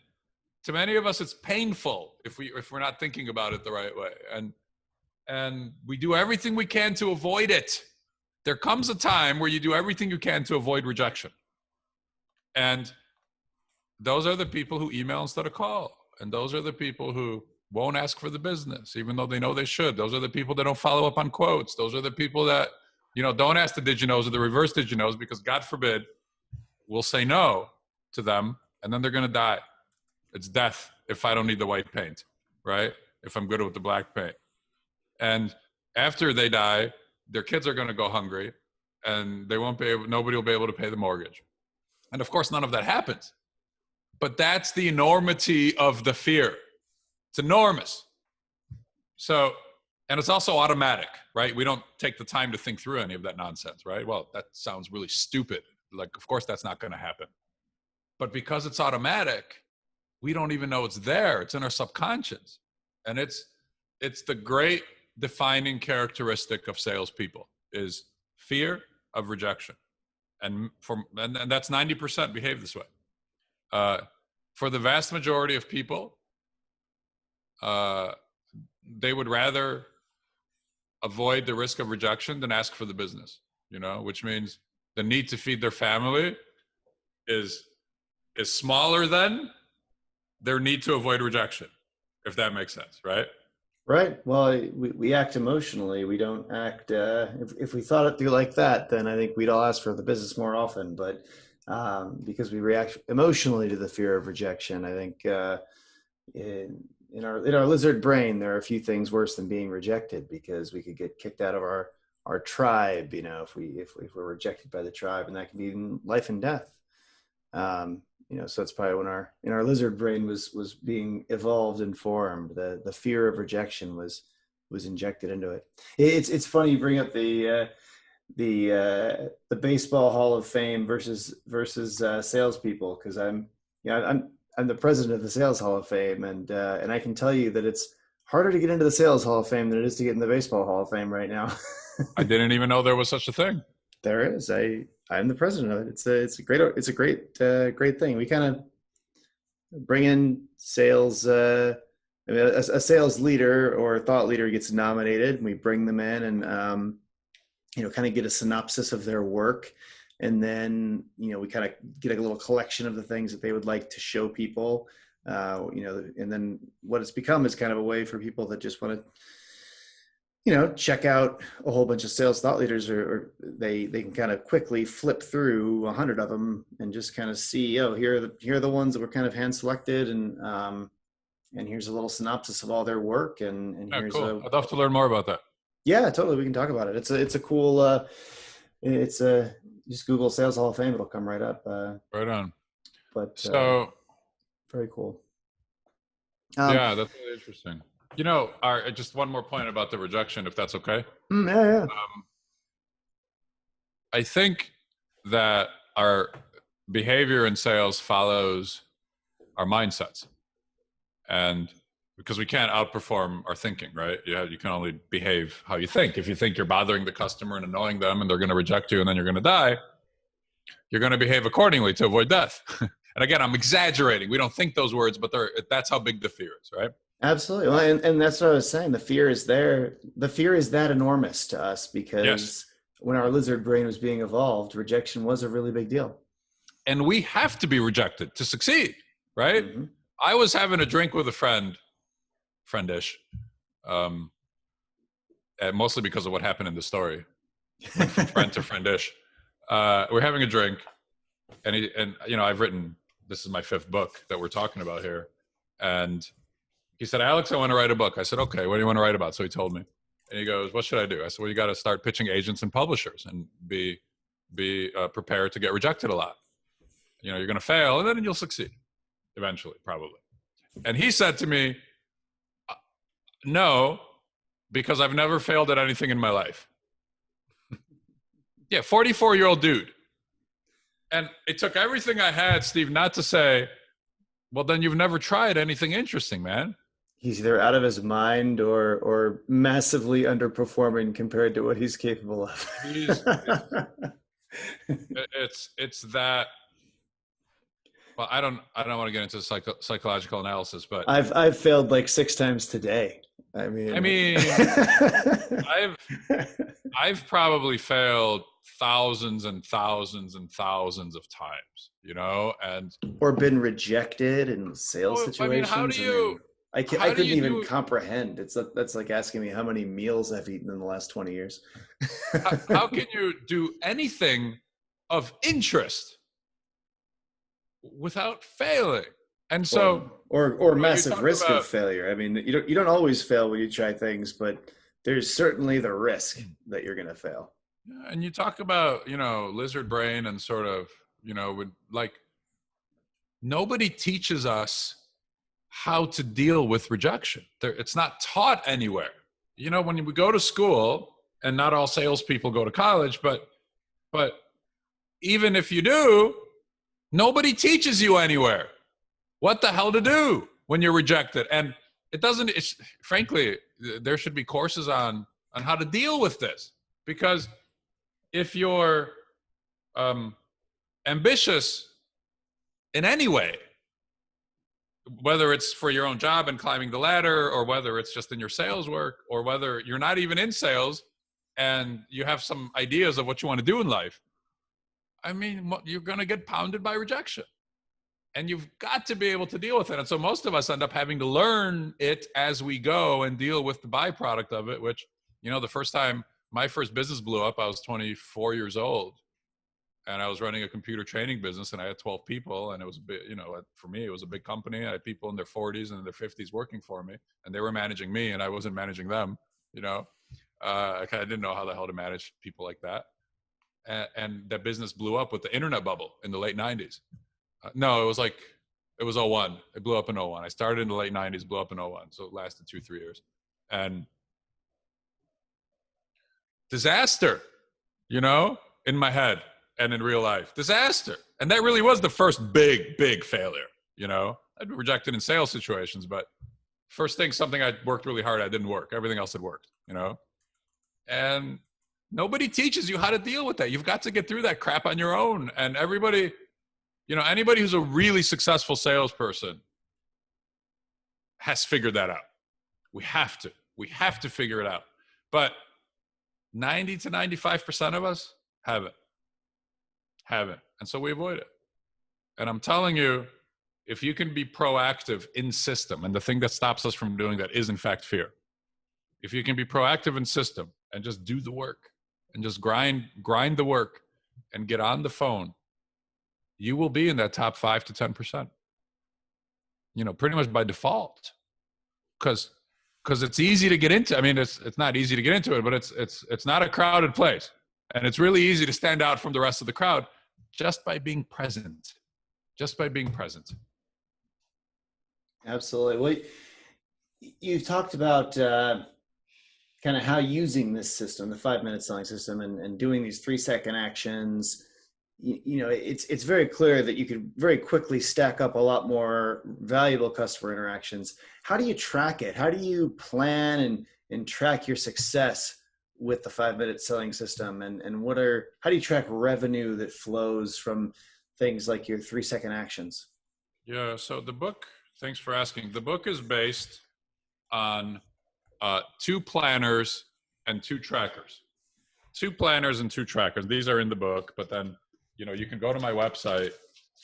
to many of us, it's painful if we're not thinking about it the right way. And we do everything we can to avoid it. There comes a time where you do everything you can to avoid rejection. And those are the people who email instead of call. And those are the people who won't ask for the business, even though they know they should. Those are the people that don't follow up on quotes. Those are the people that, don't ask the did you knows or the reverse did you knows, because God forbid we'll say no to them and then they're going to die. It's death if I don't need the white paint, right? If I'm good with the black paint. And after they die, their kids are going to go hungry and nobody will be able to pay the mortgage. And of course, none of that happens. But that's the enormity of the fear. It's enormous. So, and it's also automatic, right? We don't take the time to think through any of that nonsense, right? Well, that sounds really stupid. Like, of course, that's not going to happen. But because it's automatic, we don't even know it's there. It's in our subconscious. And it's the great defining characteristic of salespeople is fear of rejection. And that's 90% behave this way. For the vast majority of people, they would rather avoid the risk of rejection than ask for the business, which means the need to feed their family is smaller than their need to avoid rejection, if that makes sense, right? Right. Well, we act emotionally. We don't act, if we thought it through like that, then I think we'd all ask for the business more often. But because we react emotionally to the fear of rejection, I think in our lizard brain, there are a few things worse than being rejected, because we could get kicked out of our tribe, if we're rejected by the tribe, and that can be even life and death. So it's probably when our lizard brain was being evolved and formed, the fear of rejection was injected into it. It's funny you bring up the baseball Hall of Fame versus salespeople, because I'm the president of the Sales Hall of Fame, and I can tell you that it's harder to get into the Sales Hall of Fame than it is to get in the Baseball Hall of Fame right now. I didn't even know there was such a thing. There is. I'm the president of it. It's a great thing. We kind of bring in sales. A sales leader or thought leader gets nominated, and we bring them in and kind of get a synopsis of their work, and then we kind of get a little collection of the things that they would like to show people. And then what it's become is kind of a way for people that just want to check out a whole bunch of sales thought leaders, or they can kind of quickly flip through 100 of them and just kind of see, here are the ones that were kind of hand selected, and here's a little synopsis of all their work, and here's cool. I'd love to learn more about that. Yeah, totally. We can talk about it. It's a cool. Just Google Sales Hall of Fame; it'll come right up. Right on. But so very cool. Yeah, that's really interesting. Just one more point about the rejection, if that's okay. Yeah. I think that our behavior in sales follows our mindsets, and because we can't outperform our thinking, right? You can only behave how you think. If you think you're bothering the customer and annoying them and they're going to reject you and then you're going to die, you're going to behave accordingly to avoid death. And again, I'm exaggerating. We don't think those words, but that's how big the fear is, right? Absolutely. Well, and that's what I was saying. The fear is there. The fear is that enormous to us because when our lizard brain was being evolved, rejection was a really big deal. And we have to be rejected to succeed, right? Mm-hmm. I was having a drink with a friendish, mostly because of what happened in the story. Went from friend to friendish. We're having a drink, and I've written, this is my 5th book that we're talking about here, and he said, Alex, I want to write a book. I said, okay, what do you want to write about? So he told me, and he goes, what should I do? I said, well, you got to start pitching agents and publishers and be prepared to get rejected a lot. You're going to fail, and then you'll succeed eventually, probably. And he said to me, no, because I've never failed at anything in my life. Yeah, 44-year-old dude. And it took everything I had, Steve, not to say, well, then you've never tried anything interesting, man. He's either out of his mind or massively underperforming compared to what he's capable of. It's that Well, I don't want to get into psychological analysis, but I've failed like 6 times today. I I mean, mean, I've I've probably failed thousands and thousands and thousands of times, you know, and or been rejected in sales well, I mean, situations. I mean, I how do couldn't you even do comprehend. That's like asking me how many meals I've eaten in the last 20 years. how can you do anything of interest without failing? And or so, or you massive talk risk of about failure. I mean, you don't always fail when you try things, but there's certainly the risk that you're going to fail. and you talk about, lizard brain and sort of, would like nobody teaches us how to deal with rejection. It's not taught anywhere. When we go to school, and not all salespeople go to college, but even if you do, nobody teaches you anywhere what the hell to do when you're rejected. And it doesn't. Frankly, there should be courses on how to deal with this, because if you're ambitious in any way, whether it's for your own job and climbing the ladder, or whether it's just in your sales work, or whether you're not even in sales and you have some ideas of what you want to do in life, I mean, you're going to get pounded by rejection, and you've got to be able to deal with it. And so most of us end up having to learn it as we go and deal with the byproduct of it, which, the first time my first business blew up, I was 24 years old. And I was running a computer training business, and I had 12 people, and it was a bit, for me, it was a big company. I had people in their 40s and in their 50s working for me, and they were managing me, and I wasn't managing them. I kind of didn't know how the hell to manage people like that. And that business blew up with the internet bubble in the late 90s. No, it was 01. It blew up in 01. I started in the late 90s, blew up in 01. So it lasted 2-3 years. And disaster, in my head. And in real life, disaster. And that really was the first big failure. I'd been rejected in sales situations, but first thing, something I worked really hard at didn't work. Everything else had worked, and nobody teaches you how to deal with that. You've got to get through that crap on your own. And everybody, anybody who's a really successful salesperson has figured that out. We have to figure it out. But 90 to 95% of us haven't. And so we avoid it. And I'm telling you, if you can be proactive in system, and the thing that stops us from doing that is in fact fear. If you can be proactive in system and just do the work and just grind the work and get on the phone, you will be in that top 5 to 10%, pretty much by default, because it's easy to get into. I mean, it's not easy to get into it, but it's not a crowded place. And it's really easy to stand out from the rest of the crowd just by being present. Absolutely. Well, you've talked about kind of how using this system, the 5-minute selling system, and doing these 3-second actions. It's very clear that you could very quickly stack up a lot more valuable customer interactions. How do you track it? How do you plan and track your success with the 5-minute selling system? And how do you track revenue that flows from things like your 3-second actions? Yeah. So the book, thanks for asking. The book is based on 2 planners and 2 trackers. 2 planners and 2 trackers. These are in the book, but then, you can go to my website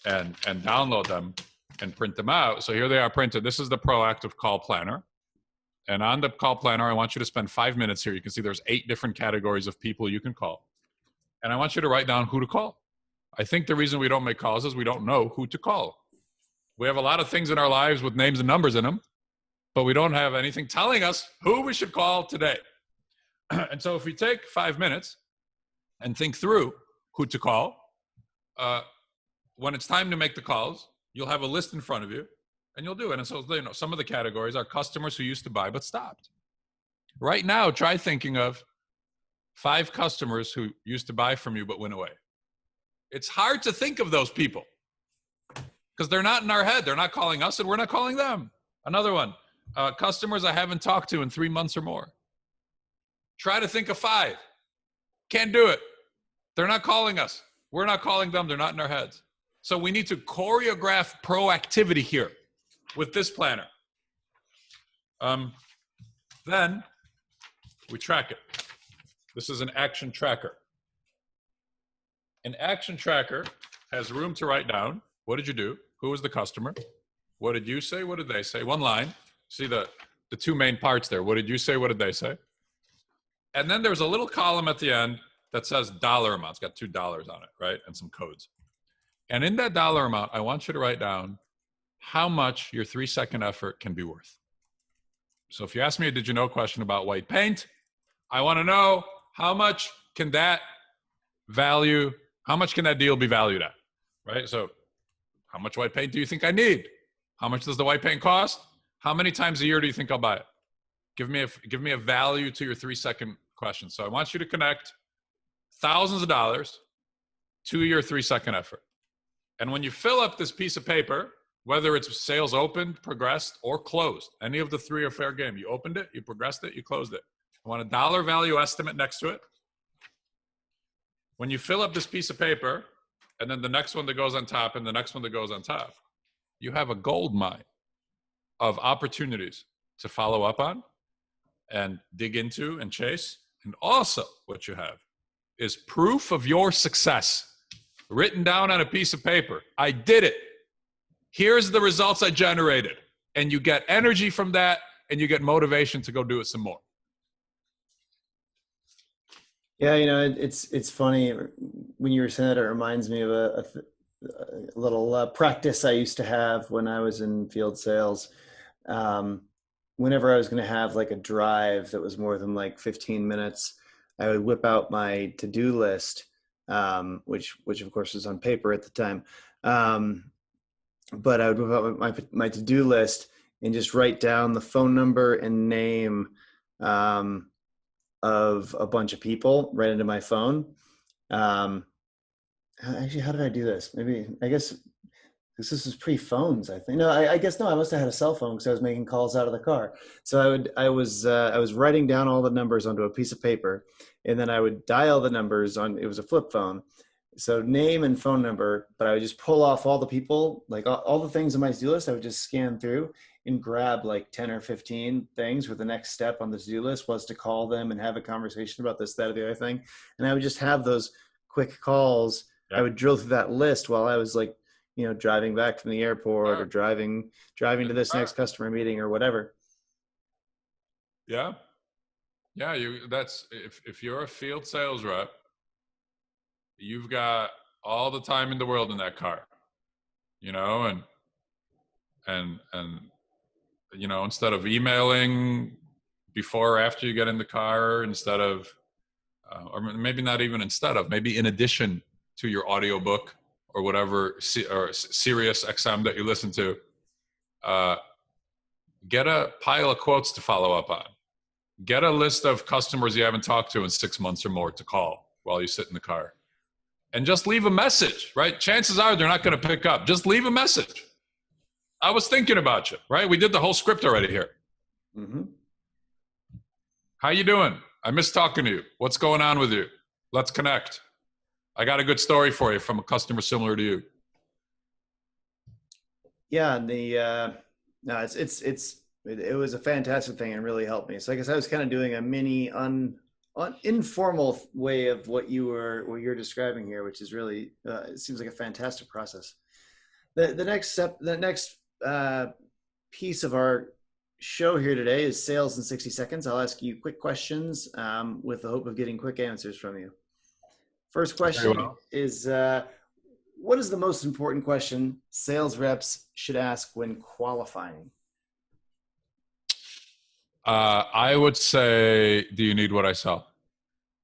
and download them and print them out. So here they are printed. This is the proactive call planner. And on the call planner, I want you to spend 5 minutes here. You can see there's 8 different categories of people you can call. And I want you to write down who to call. I think the reason we don't make calls is we don't know who to call. We have a lot of things in our lives with names and numbers in them, but we don't have anything telling us who we should call today. And so if we take 5 minutes and think through who to call, when it's time to make the calls, you'll have a list in front of you and you'll do it. And so, some of the categories are customers who used to buy but stopped. Right now, try thinking of 5 customers who used to buy from you but went away. It's hard to think of those people because they're not in our head. They're not calling us and we're not calling them. Another one, customers I haven't talked to in 3 months or more. Try to think of 5. Can't do it. They're not calling us. We're not calling them. They're not in our heads. So we need to choreograph proactivity here with this planner. Then we track it. This is an action tracker. An action tracker has room to write down, what did you do? Who was the customer? What did you say? What did they say? One line. See the two main parts there. What did you say? What did they say? And then there's a little column at the end that says dollar amount. It's got $2 on it, right? And some codes. And in that dollar amount, I want you to write down how much your 3-second effort can be worth. So if you ask me a did you know question about white paint, I want to know how much can that deal be valued at, right? So how much white paint do you think I need? How much does the white paint cost? How many times a year do you think I'll buy it? Give me a value to your 3-second question. So I want you to connect thousands of dollars to your 3-second effort. And when you fill up this piece of paper, whether it's sales opened, progressed, or closed, any of the three are fair game. You opened it, you progressed it, you closed it. I want a dollar value estimate next to it. When you fill up this piece of paper, and then the next one that goes on top, and the next one that goes on top, you have a gold mine of opportunities to follow up on and dig into and chase. And also what you have is proof of your success written down on a piece of paper. I did it. Here's the results I generated. And you get energy from that, and you get motivation to go do it some more. Yeah, it's funny when you were saying that. It reminds me of a little practice I used to have when I was in field sales. Whenever I was going to have like a drive that was more than like 15 minutes, I would whip out my to-do list, which of course was on paper at the time. But I would whip out my to-do list and just write down the phone number and name of a bunch of people right into my phone. Actually, how did I do this? I guess this was pre-phones, I think. No, I guess no, I must have had a cell phone because I was making calls out of the car. So I was writing down all the numbers onto a piece of paper, and then I would dial the numbers on, it was a flip phone. So name and phone number, but I would just pull off all the people, like all the things on my to-do list. I would just scan through and grab like 10 or 15 things where the next step on the to-do list was to call them and have a conversation about this, that, or the other thing. And I would just have those quick calls. Yep. I would drill through that list while I was like, driving back from the airport or driving to this next customer meeting or whatever. Yeah. Yeah. That's if you're a field sales rep, you've got all the time in the world in that car, and instead of emailing before or after you get in the car, instead of, or maybe not even instead of, maybe in addition to your audiobook or whatever, or Sirius XM that you listen to, get a pile of quotes to follow up on. Get a list of customers you haven't talked to in 6 months or more to call while you sit in the car. And just leave a message, right? Chances are they're not going to pick up. Just leave a message. I was thinking about you, right? We did the whole script already here. Mm-hmm. How you doing? I miss talking to you. What's going on with you? Let's connect. I got a good story for you from a customer similar to you. Yeah, it was a fantastic thing and really helped me. So I guess I was kind of doing a mini informal way of what you're describing here, which is really it seems like a fantastic process. The next piece of our show here today is sales in 60 seconds. I'll ask you quick questions with the hope of getting quick answers from you. First question is, what is the most important question sales reps should ask when qualifying? I would say, do you need what I sell?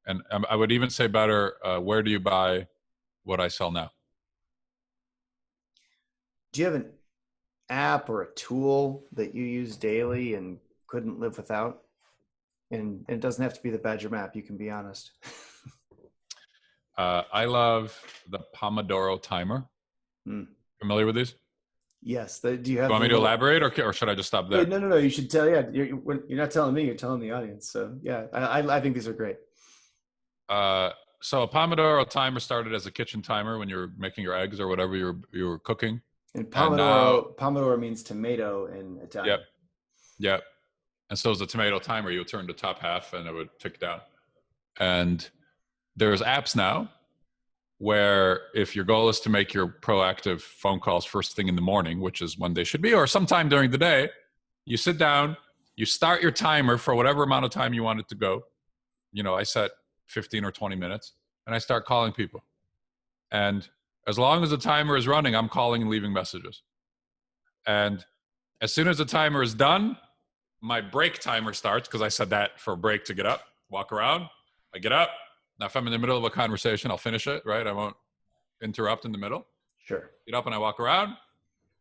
And I would even say better, where do you buy what I sell now? Do you have an app or a tool that you use daily and couldn't live without? And it doesn't have to be the Badger map. You can be honest. I love the Pomodoro Timer. Familiar with these? Yes. Do you want me to elaborate, or should I just stop there? No. You should tell. Yeah, you're not telling me. You're telling the audience. So yeah, I think these are great. so a Pomodoro timer started as a kitchen timer when you're making your eggs or whatever you were cooking. And And now, Pomodoro means tomato in Italian. yep, yep. And so as a tomato timer, you would turn the top half and it would tick down. And there's apps now where if your goal is to make your proactive phone calls first thing in the morning, which is when they should be, or sometime during the day, you sit down, you start your timer for whatever amount of time you want it to go. You know, I set 15 or 20 minutes and I start calling people. And as long as the timer is running, I'm calling and leaving messages. And as soon as the timer is done, my break timer starts, because I said that for a break to get up, walk around. I get up. Now, if I'm in the middle of a conversation, I'll finish it, right? I won't interrupt in the middle. Sure. Get up and I walk around.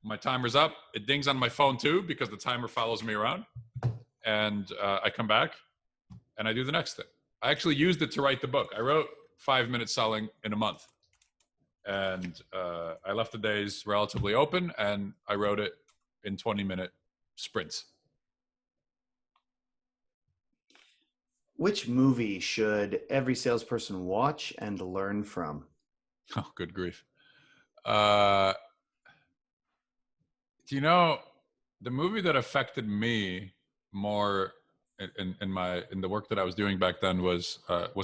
My timer's up. It dings on my phone too, because the timer follows me around. And I come back and I do the next thing. I actually used it to write the book. I wrote 5 Minute Selling in a month. And I left the days relatively open and I wrote it in 20-minute sprints. Which movie should every salesperson watch and learn from? Oh, good grief. Do you know, the movie that affected me more in the work that I was doing back then was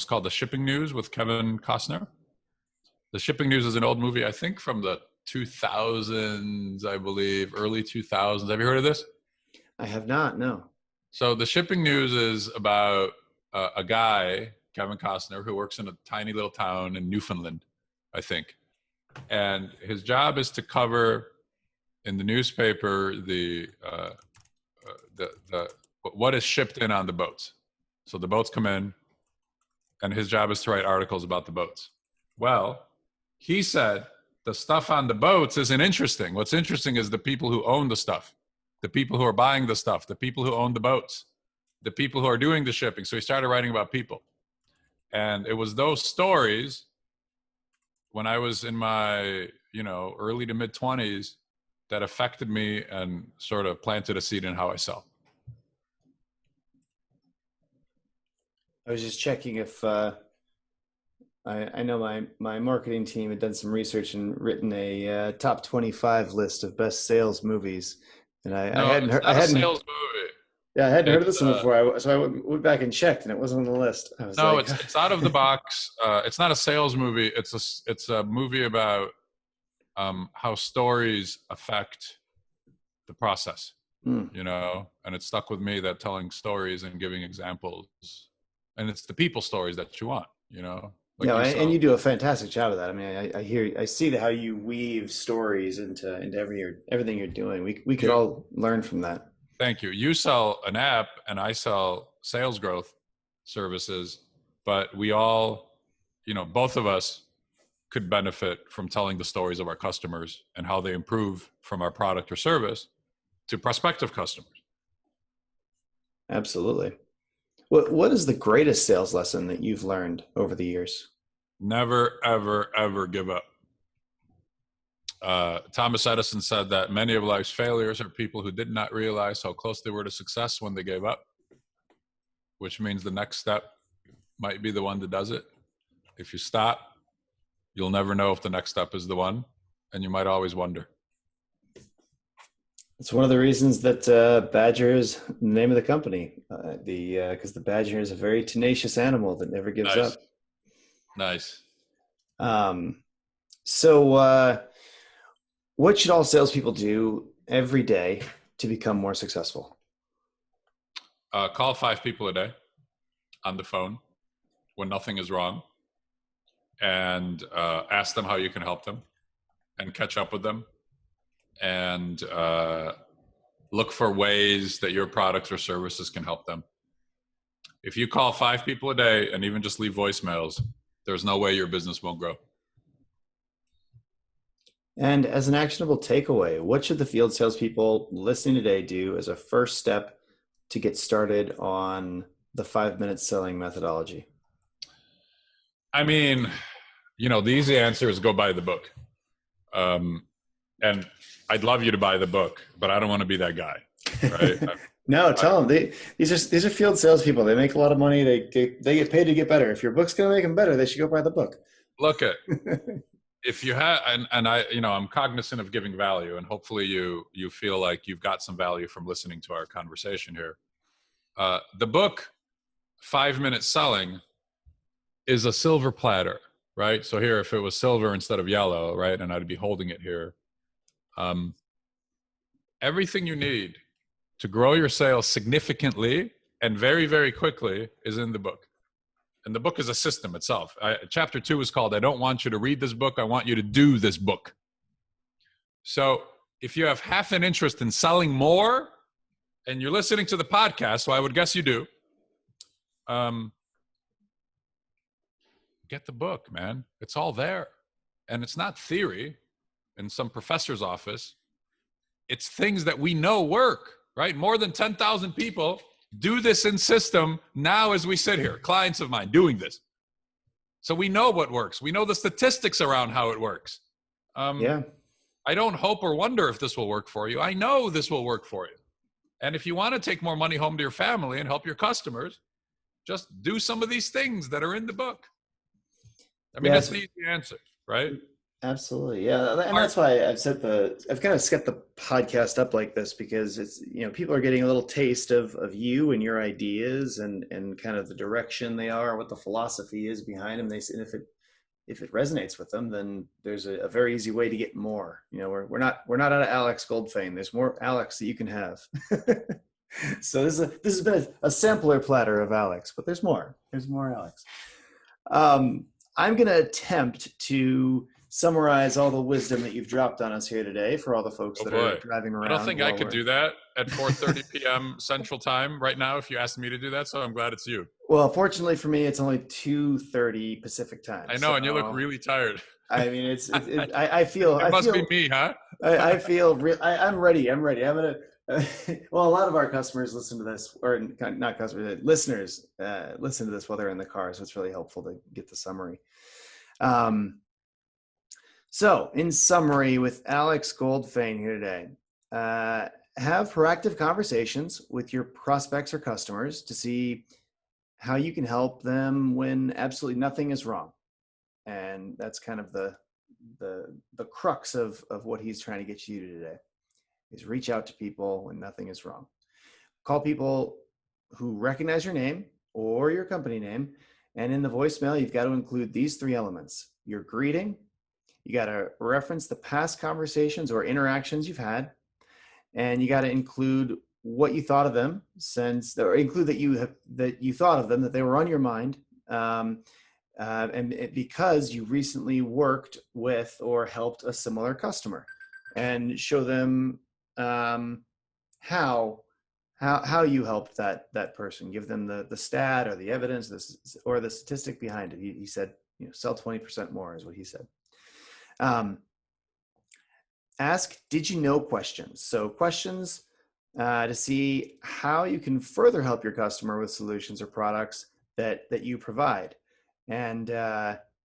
called The Shipping News with Kevin Costner. The Shipping News is an old movie, I think from the 2000s, I believe, early 2000s. Have you heard of this? I have not, no. So The Shipping News is about a guy, Kevin Costner, who works in a tiny little town in Newfoundland, I think. And his job is to cover in the newspaper the what is shipped in on the boats. So the boats come in, and his job is to write articles about the boats. Well, he said the stuff on the boats isn't interesting. What's interesting is the people who own the stuff, the people who are buying the stuff, the people who own the boats, the people who are doing the shipping. So he started writing about people. And it was those stories when I was in my, early to mid 20s that affected me and sort of planted a seed in how I sell. I was just checking if I know my marketing team had done some research and written a top 25 list of best sales movies, and I hadn't heard. It's not a sales movie. Yeah, I hadn't heard of this one before. So I went back and checked, and it wasn't on the list. I was like, it's out of the box. It's not a sales movie. It's a movie about how stories affect the process. And it stuck with me that telling stories and giving examples, and it's the people stories that you want. Like and you do a fantastic job of that. I mean, I see how you weave stories into everything you're doing. We could all learn from that. Thank you. You sell an app and I sell sales growth services, but we all, both of us could benefit from telling the stories of our customers and how they improve from our product or service to prospective customers. Absolutely. What is the greatest sales lesson that you've learned over the years? Never, ever, ever give up. Thomas Edison said that many of life's failures are people who did not realize how close they were to success when they gave up, which means the next step might be the one that does it. If you stop, you'll never know if the next step is the one, and you might always wonder. It's one of the reasons that Badger is the name of the company, because the Badger is a very tenacious animal that never gives up. Nice. So what should all salespeople do every day to become more successful? Call 5 people a day on the phone when nothing is wrong, and ask them how you can help them and catch up with them, and look for ways that your products or services can help them. If you call 5 people a day and even just leave voicemails, there's no way your business won't grow. And as an actionable takeaway, what should the field salespeople listening today do as a first step to get started on the 5-minute selling methodology? I mean, the easy answer is go buy the book. And I'd love you to buy the book, but I don't want to be that guy, right? No, I, tell them these are field salespeople. They make a lot of money. They get paid to get better. If your book's going to make them better, they should go buy the book. look at if you have, and I, I'm cognizant of giving value, and hopefully you feel like you've got some value from listening to our conversation here. The book 5 Minute Selling is a silver platter, right? So here, if it was silver instead of yellow, right, and I'd be holding it here, everything you need to grow your sales significantly and very, very quickly is in the book. And the book is a system itself. Chapter 2 is called, I don't want you to read this book, I want you to do this book. So if you have half an interest in selling more and you're listening to the podcast, so I would guess you do, get the book, man. It's all there. And it's not theory in some professor's office. It's things that we know work, right? More than 10,000 people do this in system now as we sit here, clients of mine doing this. So we know what works. We know the statistics around how it works. Yeah. I don't hope or wonder if this will work for you. I know this will work for you. And if you want to take more money home to your family and help your customers, just do some of these things that are in the book. I mean, that's the easy answer, right? Absolutely. Yeah. And that's why I've kind of set the podcast up like this, because it's, people are getting a little taste of you and your ideas and kind of the direction they are, what the philosophy is behind them. And if it resonates with them, then there's a very easy way to get more. We're not out of Alex Goldfayn. There's more Alex that you can have. So this has been a sampler platter of Alex, but there's more. There's more Alex. I'm going to attempt to summarize all the wisdom that you've dropped on us here today for all the folks that are driving around. I don't think I could do that at 4:30 p.m. Central Time right now if you asked me to do that, so I'm glad it's you. Well, fortunately for me, it's only 2:30 Pacific Time. I know, and you look really tired. I mean, I feel... It must be me, huh? I feel I'm ready. I'm ready. I'm going to... well, a lot of our customers listen to this, or not customers, listeners listen to this while they're in the car, so it's really helpful to get the summary. So, in summary, with Alex Goldfayn here today, have proactive conversations with your prospects or customers to see how you can help them when absolutely nothing is wrong. And that's kind of the crux of what he's trying to get you to do today, is reach out to people when nothing is wrong. Call people who recognize your name or your company name. And in the voicemail, you've got to include these 3 elements: your greeting, you got to reference the past conversations or interactions you've had, and you got to include what you thought of them, or include that you thought of them, that they were on your mind, and because you recently worked with or helped a similar customer, and show them how you helped that person. Give them the stat or the evidence, or the statistic behind it. He said, sell 20% more is what he said. Ask did you know questions. So questions to see how you can further help your customer with solutions or products that you provide. And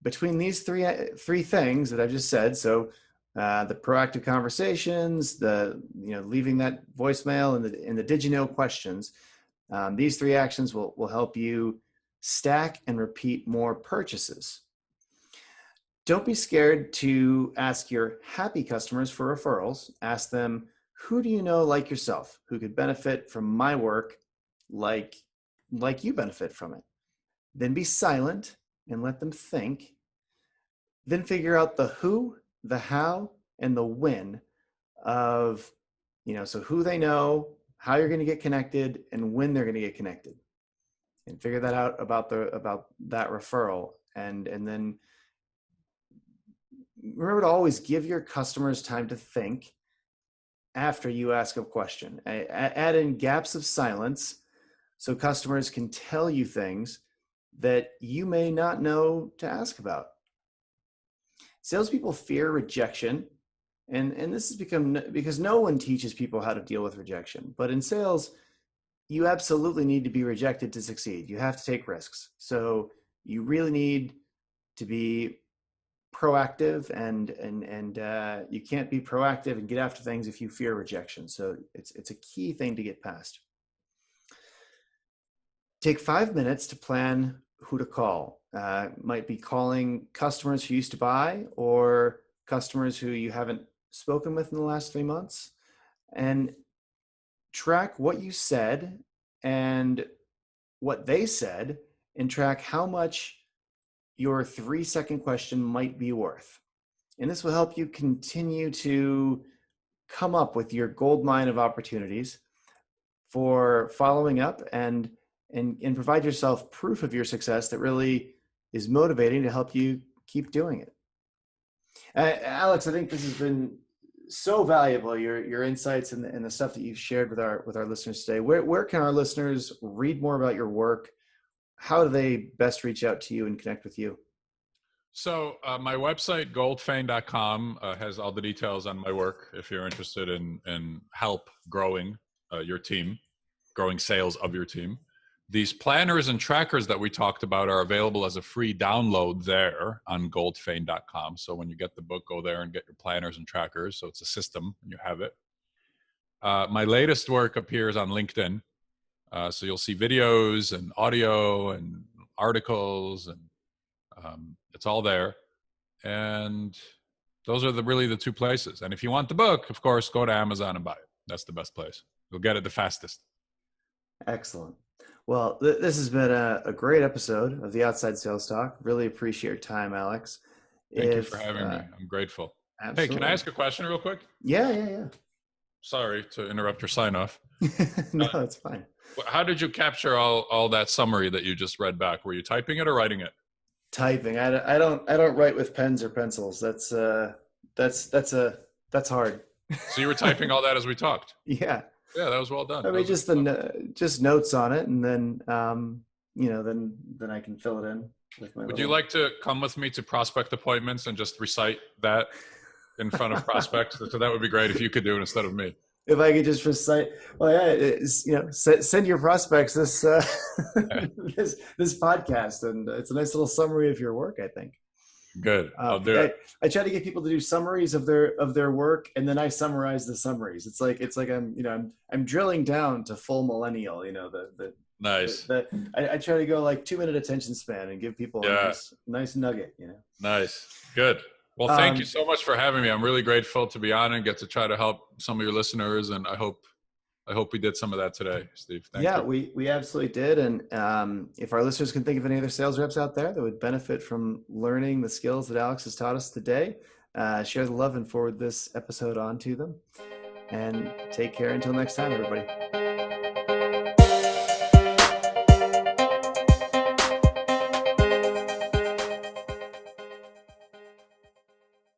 between these three things that I've just said, so the proactive conversations, the leaving that voicemail, and the did you know questions, these 3 actions will help you stack and repeat more purchases. Don't be scared to ask your happy customers for referrals. Ask them, who do you know like yourself who could benefit from my work like you benefit from it? Then be silent and let them think. Then figure out the who, the how, and the when of, so who they know, how you're going to get connected, and when they're going to get connected. And figure that out about that referral. And then remember to always give your customers time to think after you ask a question. Add in gaps of silence so customers can tell you things that you may not know to ask about. Salespeople fear rejection, and this has become because no one teaches people how to deal with rejection. But in sales, you absolutely need to be rejected to succeed. You have to take risks. So you really need to be proactive, and you can't be proactive and get after things if you fear rejection. So it's a key thing to get past. take 5 minutes to plan who to call. Might be calling customers who used to buy or customers who you haven't spoken with in the last 3 months, and track what you said and what they said, and track how much your 3-second question might be worth. And this will help you continue to come up with your gold mine of opportunities for following up and provide yourself proof of your success that really is motivating to help you keep doing it. Alex, I think this has been so valuable, your insights and the stuff that you've shared with our listeners today. Where can our listeners read more about your work? How do they best reach out to you and connect with you? So my website, goldfayn.com, has all the details on my work if you're interested in help growing your team, growing sales of your team. These planners and trackers that we talked about are available as a free download there on goldfayn.com. So when you get the book, go there and get your planners and trackers. So it's a system and you have it. My latest work appears on LinkedIn. So you'll see videos and audio and articles, and it's all there. And those are really the two places. And if you want the book, of course, go to Amazon and buy it. That's the best place. You'll get it the fastest. Excellent. Well, this has been a great episode of the Outside Sales Talk. Really appreciate your time, Alex. Thank you for having me. I'm grateful. Absolutely. Hey, can I ask a question real quick? Yeah. Sorry to interrupt your sign off. No, it's fine. How did you capture all that summary that you just read back? Were you typing it or writing it? Typing. I don't write with pens or pencils. That's hard. So you were typing all that as we talked? Yeah. Yeah, that was well done. I mean, just notes on it, and then then I can fill it in with my. Would you like to come with me to prospect appointments and just recite that in front of prospects? So that would be great if you could do it instead of me. If I could just recite, well, yeah, send your prospects this this podcast, and it's a nice little summary of your work, I think. Good, I'll do it. I try to get people to do summaries of their work, and then I summarize the summaries. It's like I'm drilling down to full millennial. Nice. I try to go like 2-minute attention span and give people a nice nugget. Nice, good. Well, thank you so much for having me. I'm really grateful to be on and get to try to help some of your listeners, and I hope we did some of that today, Steve. Thank you. We absolutely did. And if our listeners can think of any other sales reps out there that would benefit from learning the skills that Alex has taught us today, share the love and forward this episode on to them. And take care until next time, everybody.